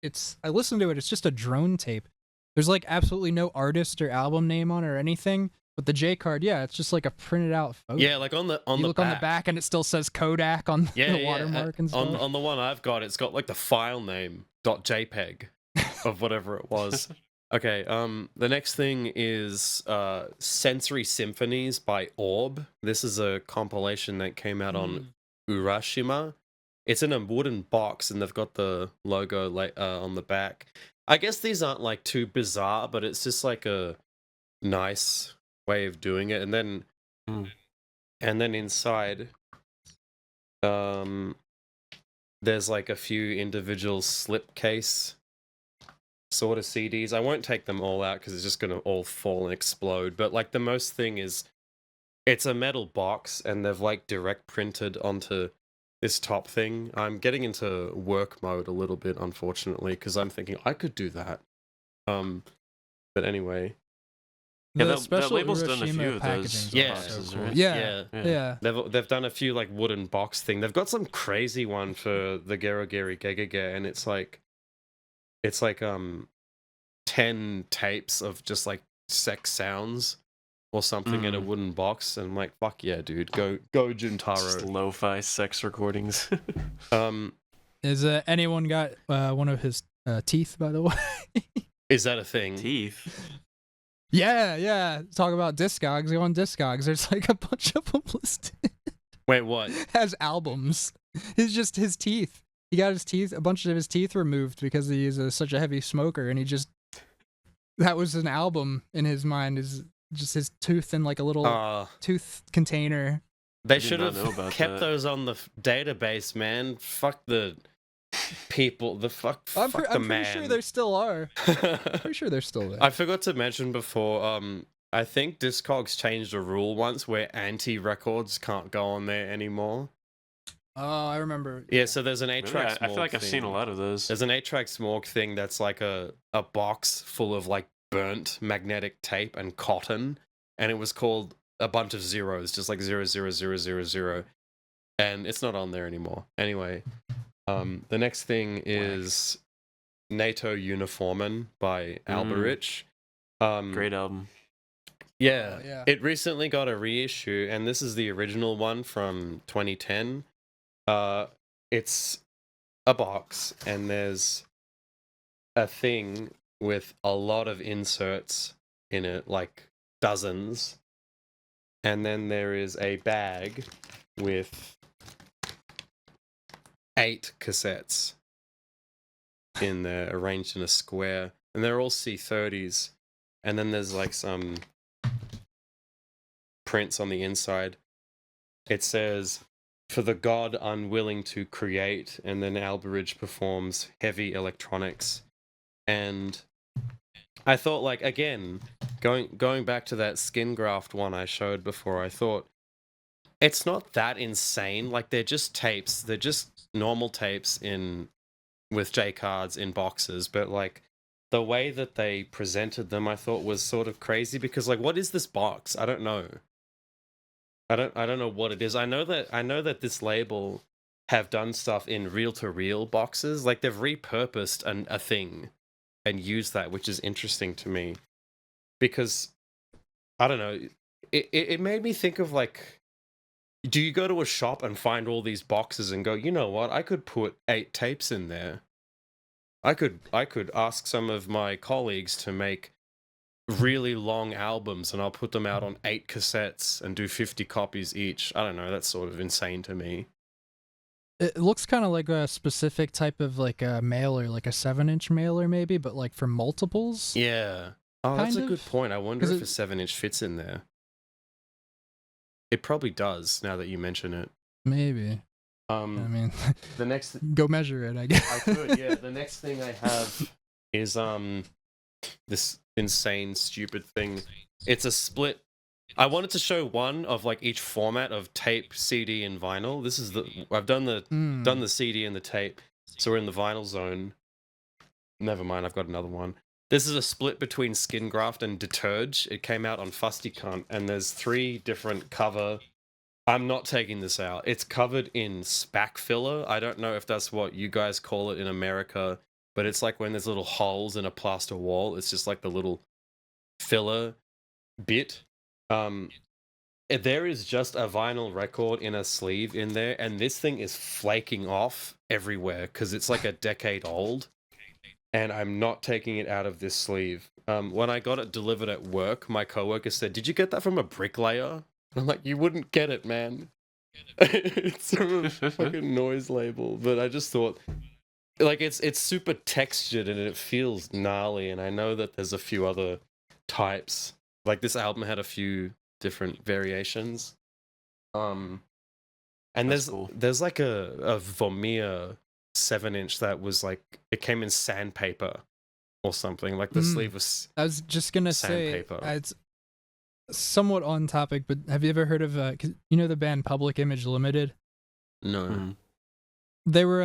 I listened to it. It's just a drone tape. There's like absolutely no artist or album name on it or anything. But the J card, yeah, it's just like a printed out photo. Yeah, like on the you the look back. on the back and it still says Kodak on the watermark and stuff. On the one I've got, it's got like the file name .jpeg of whatever it was. Okay, the next thing is Sensory Symphonies by Orb. This is a compilation that came out on Urashima. It's in a wooden box and they've got the logo on the back. I guess these aren't like too bizarre, but it's just like a nice way of doing it. And then inside there's like a few individual slipcase sort of CDs. I won't take them all out because it's just gonna all fall and explode. But like the most thing is, it's a metal box and they've like direct printed onto this top thing. I'm getting into work mode a little bit, unfortunately, because I'm thinking I could do that. But anyway. Yeah, The that special label's done a Hiroshima few of those packaging's Yeah. also boxes, cool. right? Yeah. They've done a few like wooden box thing. They've got some crazy one for the Gerogeri Gegege, and it's like 10 tapes of just like sex sounds or something in a wooden box, and I'm like, fuck yeah, dude, go Just Juntaro. lo-fi sex recordings. Is anyone got one of his teeth, by the way? Is that a thing? Teeth. Yeah. Talk about discogs. Go on discogs. There's like a bunch of them listed. Wait, what? Has albums. It's just his teeth. He got a bunch of his teeth removed because he is such a heavy smoker, and that was an album in his mind, is just his tooth in like a little tooth container. They did should not know have about kept that. those on the database, man. Fuck the people. Fuck I'm the pretty man. sure there still are. Pretty sure they're still there. I forgot to mention before, I think Discogs changed a rule once where anti-records can't go on there anymore. Oh, I remember. Yeah, so there's an 8-track Really? I feel like I've thing. seen a lot of those. There's an 8-track smorg thing that's like a box full of like burnt magnetic tape and cotton, and it was called a bunch of zeros, just like 00000, and it's not on there anymore. Anyway, the next thing is NATO Uniformen by Alberich. Great album. Yeah, yeah. It recently got a reissue, and this is the original one from 2010. It's a box, and there's a thing with a lot of inserts in it, like dozens. And then there is a bag with 8 cassettes in there, arranged in a square. And they're all C30s. And then there's like some prints on the inside. It says, "For the god unwilling to create," and then Alberich performs heavy electronics. And I thought, like, again, going back to that skin graft one I showed before, I thought it's not that insane. Like, they're just tapes. They're just normal tapes with J cards in boxes, but like the way that they presented them, I thought was sort of crazy, because like, what is this box? I don't know. I don't know what it is. I know that this label have done stuff in reel-to-reel boxes. Like, they've repurposed a thing and used that, which is interesting to me, because I don't know. It made me think of, like, do you go to a shop and find all these boxes and go, you know what? I could put 8 tapes in there. I could ask some of my colleagues to make really long albums, and I'll put them out on 8 cassettes and do 50 copies each. I don't know, that's sort of insane to me. It looks kind of like a specific type of like a mailer, like a 7-inch mailer maybe, but like for multiples. Yeah. Oh, that's a Kind good of. point. I wonder 'Cause if a 7-inch fits in there. It probably does, now that you mention it. Maybe. I mean, The next go measure it, I guess. I could, yeah. The next thing I have is this insane, stupid thing. It's a split. I wanted to show one of like each format of tape, CD, and vinyl. This is I've done the CD and the tape, so we're in the vinyl zone. Never mind, I've got another one. This is a split between Skin Graft and Deterge. It came out on Fusty Cunt, and there's 3 different cover. I'm not taking this out. It's covered in spac filler. I don't know if that's what you guys call it in America, but it's like when there's little holes in a plaster wall. It's just like the little filler bit. There is just a vinyl record in a sleeve in there, and this thing is flaking off everywhere because it's like a decade old, and I'm not taking it out of this sleeve. When I got it delivered at work, my coworker said, "Did you get that from a bricklayer?" And I'm like, "You wouldn't get it, man." It's from a fucking noise label, but I just thought, like, it's super textured and it feels gnarly, and I know that there's a few other types. Like, this album had a few different variations. And That's cool. there's like a Vermeer 7-inch that was like, it came in sandpaper or something. Like the sleeve was I was just gonna say sandpaper. it's somewhat on topic, but have you ever heard of you know the band Public Image Limited? No. Mm. They were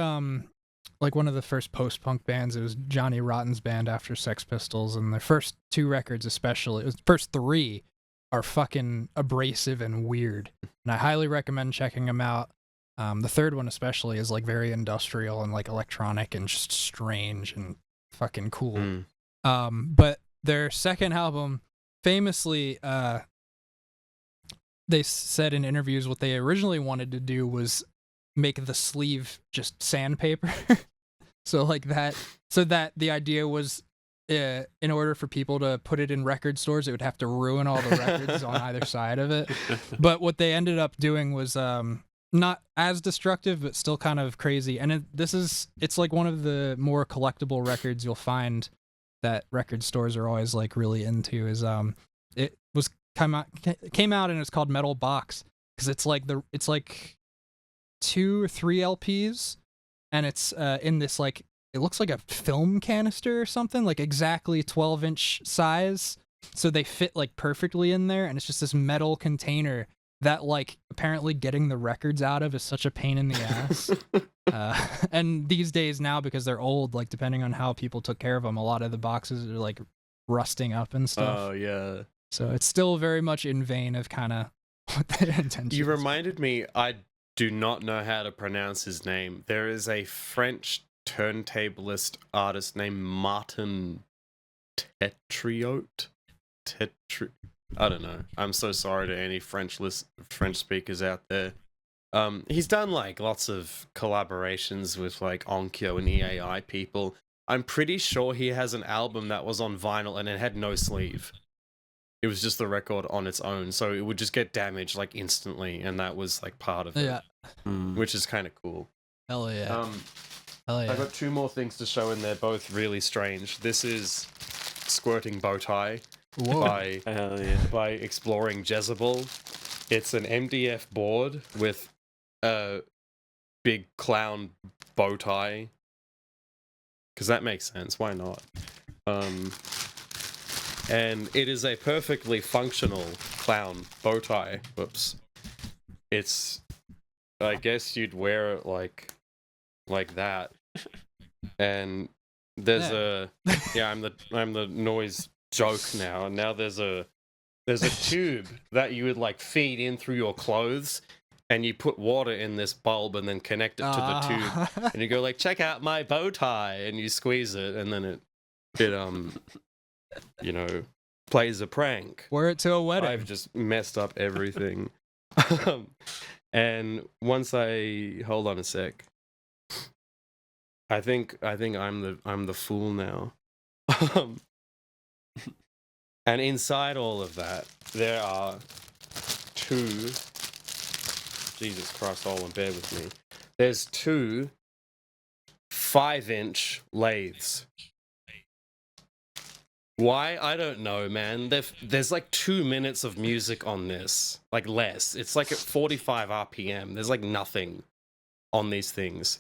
like one of the first post-punk bands. It was Johnny Rotten's band after Sex Pistols, and their first 2 records especially, it was the first 3 are fucking abrasive and weird, and I highly recommend checking them out. The 3rd one especially is like very industrial and like electronic and just strange and fucking cool. But their second album, famously, they said in interviews what they originally wanted to do was make the sleeve just sandpaper. So that the idea was, in order for people to put it in record stores, it would have to ruin all the records on either side of it. But what they ended up doing was not as destructive, but still kind of crazy. And it's like one of the more collectible records you'll find that record stores are always like really into. Is it was came out and it's called Metal Box, because it's like 2 or 3 LPs, and it's in this like, it looks like a film canister or something, like exactly 12-inch size. So they fit like perfectly in there, and it's just this metal container that like apparently getting the records out of is such a pain in the ass. And these days now, because they're old, like depending on how people took care of them, a lot of the boxes are like rusting up and stuff. Oh, yeah. So it's still very much in vein of kind of what their intentions. You reminded me, I do not know how to pronounce his name. There is a French turntablist artist named Martin Tetriote. I don't know. I'm so sorry to any French speakers out there. He's done like lots of collaborations with like Onkyo and EAI people. I'm pretty sure he has an album that was on vinyl and it had no sleeve. It was just the record on its own, so it would just get damaged like instantly, and that was like part of it. Yeah. Which is kind of cool. Hell yeah. Hell yeah. I got 2 more things to show, and they're both really strange. This is Squirting Bowtie by Exploring Jezebel. It's an MDF board with a big clown bow tie, because that makes sense. Why not? And it is a perfectly functional clown bow tie. Whoops. It's, I guess you'd wear it like that. And there's I'm the noise joke now. And now there's a tube that you would like feed in through your clothes, and you put water in this bulb and then connect it to the tube, and you go like, check out my bow tie, and you squeeze it, and then it plays a prank. Wear it to a wedding. I've just messed up everything. And once hold on a sec. I think I'm the fool now. And inside all of that, there are 2. Jesus Christ, Olin, bear with me. There's 2 5-inch lathes. Why? I don't know, man. There's like 2 minutes of music on this. Like less. It's like at 45 RPM. There's like nothing on these things.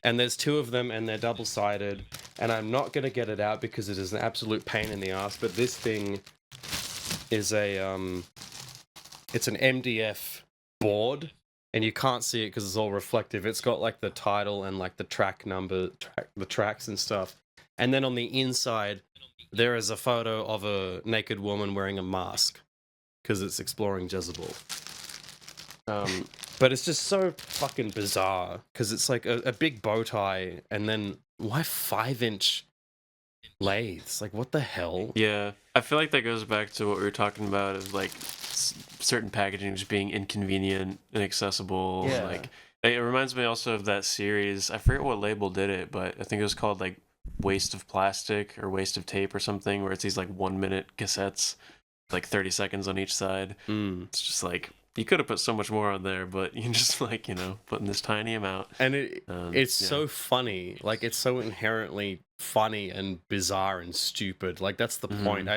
And there's 2 of them, and they're double-sided. And I'm not going to get it out because it is an absolute pain in the ass. But this thing is it's an MDF board. And you can't see it because it's all reflective. It's got like the title and like the track number, the tracks and stuff. And then on the inside, there is a photo of a naked woman wearing a mask because it's exploring Jezebel. But it's just so fucking bizarre because it's like a big bow tie, and then why 5-inch lathes? Like, what the hell? Yeah, I feel like that goes back to what we were talking about of like certain packaging just being inconvenient, inaccessible. Yeah. Like it reminds me also of that series. I forget what label did it, but I think it was called like Waste of Plastic or Waste of Tape or something, where it's these like 1 minute cassettes, like 30 seconds on each side. It's just like you could have put so much more on there, but you just like, putting this tiny amount. And it's so funny. Like, it's so inherently funny and bizarre and stupid. Like, that's the point.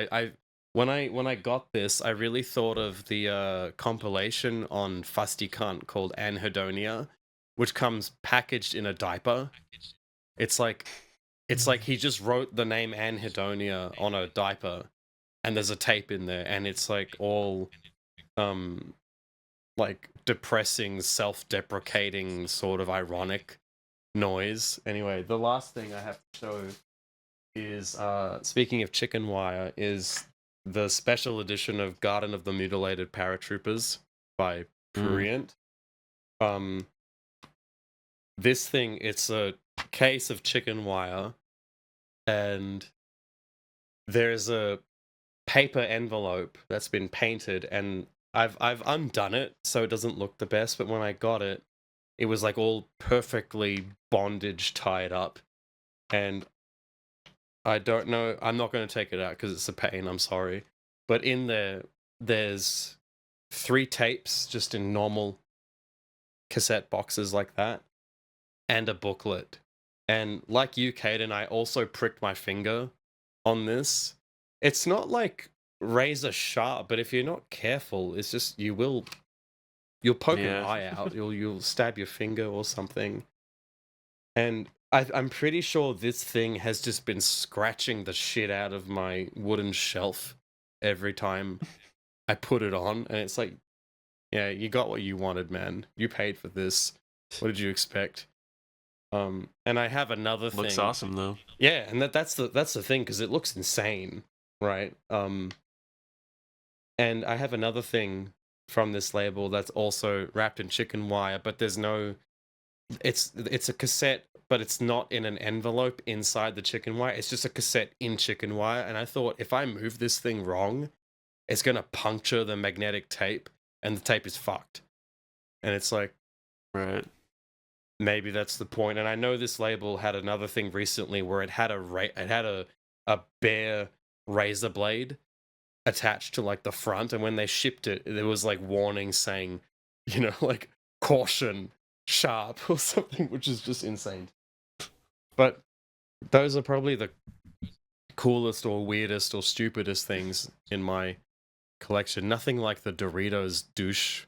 When I got this, I really thought of the compilation on Fusty Cunt called Anhedonia, which comes packaged in a diaper. It's like he just wrote the name Anhedonia on a diaper, and there's a tape in there, and it's like all like depressing, self-deprecating, sort of ironic noise. Anyway, the last thing I have to show is, speaking of chicken wire, is the special edition of Garden of the Mutilated Paratroopers by Prurient. This thing, it's a case of chicken wire, and there's a paper envelope that's been painted, and I've undone it so it doesn't look the best, but when I got it, it was like all perfectly bondage tied up, and I don't know, I'm not going to take it out because it's a pain, I'm sorry, but in there's 3 tapes just in normal cassette boxes like that, and a booklet. And like you, Caden, I also pricked my finger on this. It's not like razor sharp, but if you're not careful, it's just you'll poke an eye out. You'll stab your finger or something. And I'm pretty sure this thing has just been scratching the shit out of my wooden shelf every time I put it on, and it's like, yeah, you got what you wanted, man. You paid for this. What did you expect? And I have another thing. Looks awesome though. Yeah, and that's the thing, because it looks insane, right? And I have another thing from this label that's also wrapped in chicken wire, but there's no. It's a cassette, but it's not in an envelope inside the chicken wire. It's just a cassette in chicken wire, and I thought if I move this thing wrong, it's gonna puncture the magnetic tape, and the tape is fucked. And it's like, right. Maybe that's the point. And I know this label had another thing recently where it had a bare razor blade attached to like the front, and when they shipped it, there was like warnings saying, like caution, sharp or something, which is just insane. But those are probably the coolest or weirdest or stupidest things in my collection. Nothing like the Doritos douche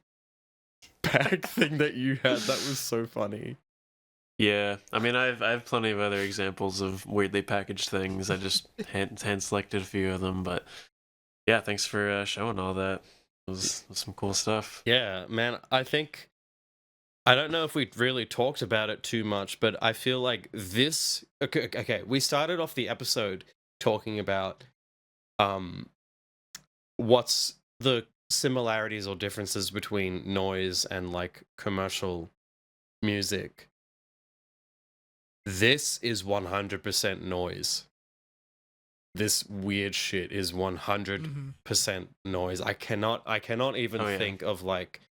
bag thing that you had. That was so funny. Yeah, I mean, I have plenty of other examples of weirdly packaged things. I just hand selected a few of them, but yeah, thanks for showing all that. It was some cool stuff. Yeah, man, I don't know if we really talked about it too much, but I feel like this. Okay, we started off the episode talking about what's the similarities or differences between noise and like commercial music. This is 100% noise. This weird shit is 100% noise. I cannot even think of like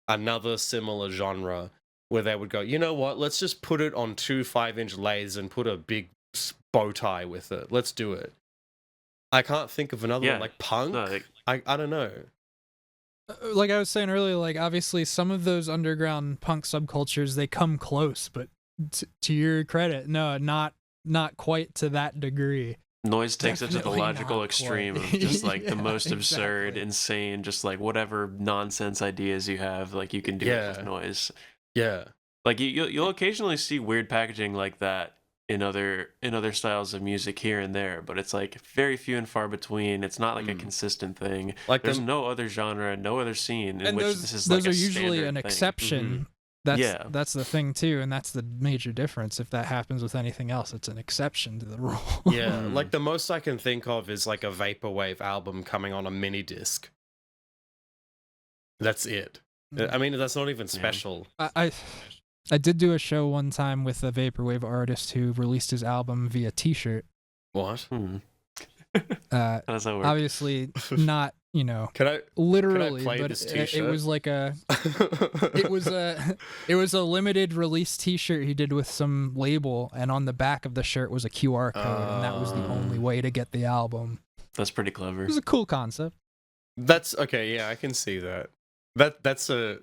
another similar genre where they would go, you know what, let's just put it on 2 5-inch lathes and put a big bow tie with it. Let's do it. I can't think of another one. Like punk. No, I don't know. Like I was saying earlier, like obviously some of those underground punk subcultures, they come close, but to your credit, no, not quite to that degree. Noise takes it to the logical extreme of just like the most absurd, insane, just like whatever nonsense ideas you have, like you can do it with noise. Yeah. Like you'll occasionally see weird packaging like that in other styles of music here and there, but it's like very few and far between. It's not like a consistent thing. Like there's no other genre, no other scene in which this is like those are usually an thing. exception. Yeah. that's the thing too, and that's the major difference. If that happens with anything else, it's an exception to the rule. Yeah, Mm. like the most I can think of is like a vaporwave album coming on a mini disc. That's it. I mean, that's not even special. I did do a show one time with a vaporwave artist who released his album via T-shirt. What? Hmm. How does that work? Obviously not, Can I literally, play but this it t-shirt? was like it was a limited release T-shirt he did with some label, and on the back of the shirt was a QR code, and that was the only way to get the album. That's pretty clever. It was a cool concept. That's okay. Yeah, I can see that. That's a.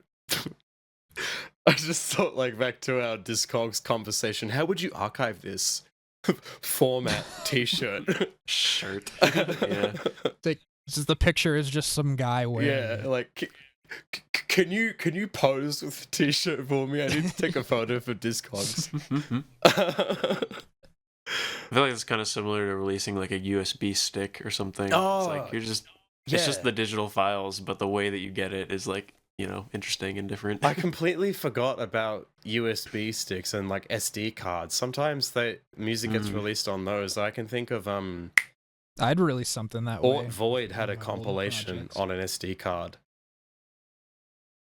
I just thought like back to our discogs conversation. How would you archive this format T-shirt? Shirt. Yeah. Just the picture is just some guy wearing Yeah, it. like can you pose with the T-shirt for me? I need to take a photo for discogs. I feel like it's kind of similar to releasing like a USB stick or something. Oh, it's like it's just the digital files, but the way that you get it is like, interesting and different. I completely forgot about USB sticks and like SD cards. Sometimes music gets released on those. I can think of I'd release something that way. Void had a Older compilation projects. on an SD card,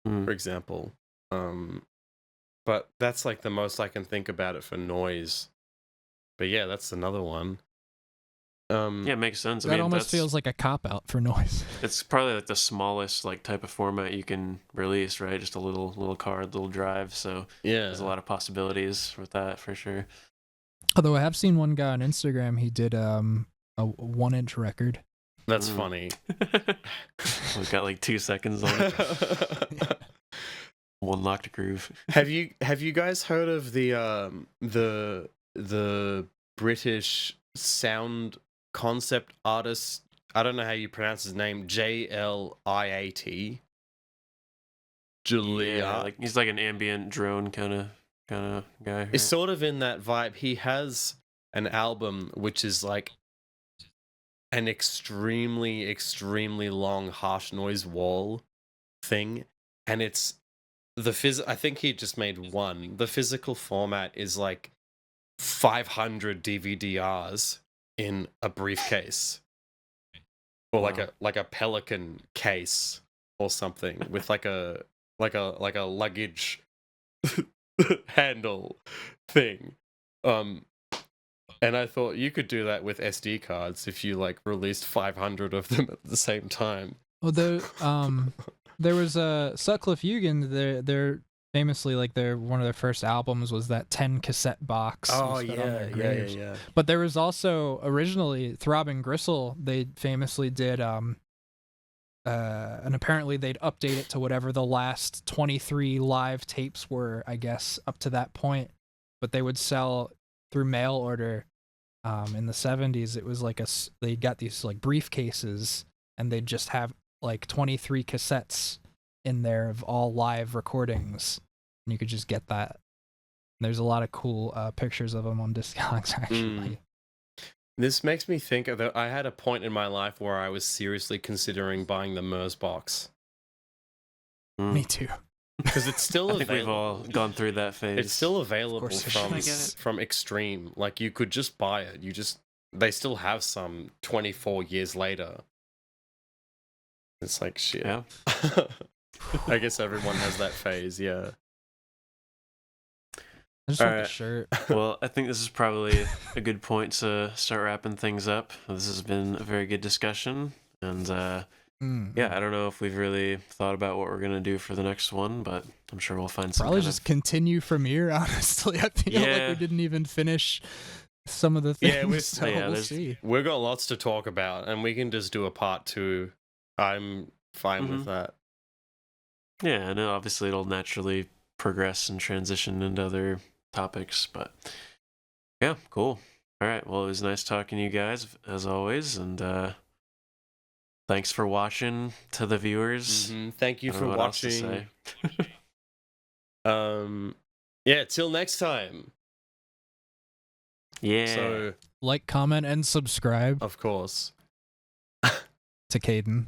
for example. But that's like the most I can think about it for noise. But yeah, that's another one. Yeah, it makes sense. That almost feels like a cop out for noise. It's probably like the smallest like type of format you can release, right? Just a little card, little drive. So yeah, there's a lot of possibilities with that for sure. Although I have seen one guy on Instagram, he did a 1-inch record. That's funny. We've got like 2 seconds on it. One locked groove. Have you guys heard of the British sound concept artist? I don't know how you pronounce his name. JLIAT. Julia. Yeah, like he's like an ambient drone kind of guy. Right? It's sort of in that vibe. He has an album which is like an extremely, extremely long harsh noise wall thing, and it's I think he just made one. The physical format is like 500 DVD-Rs in a briefcase, or like a Pelican case or something with like a luggage handle thing. And I thought you could do that with SD cards if you like released 500 of them at the same time. Well, there was Sutcliffe Hugan. They're famously like one of their first albums was that 10 cassette box. Oh was set on their yeah. graves. But there was also originally Throbbing Gristle. They famously did and apparently they'd update it to whatever the last 23 live tapes were, I guess, up to that point. But they would sell through mail order. In the 70s, it was like they got these like briefcases, and they'd just have like 23 cassettes in there of all live recordings, and you could just get that. And there's a lot of cool pictures of them on discogs, actually. This makes me think of I had a point in my life where I was seriously considering buying the MERS box. Me too. Because it's still I think we've all gone through that phase. It's still available course. from Extreme. Like you could just buy it. They still have some 24 years later. It's like shit. Yeah. I guess everyone has that phase, yeah. I just want the shirt. Well, I think this is probably a good point to start wrapping things up. This has been a very good discussion, and yeah, I don't know if we've really thought about what we're gonna do for the next one, but I'm sure we'll find some. Probably just continue from here. Honestly, I feel like we didn't even finish some of the things. Yeah, we'll see. We've got lots to talk about, and we can just do a part 2. I'm fine with that. Yeah, and obviously it'll naturally progress and transition into other topics, but yeah, cool. All right, well, it was nice talking to you guys as always, and thanks for watching to the viewers. Thank you for watching. Yeah, till next time. Yeah. So like, comment, and subscribe. Of course. To Caden.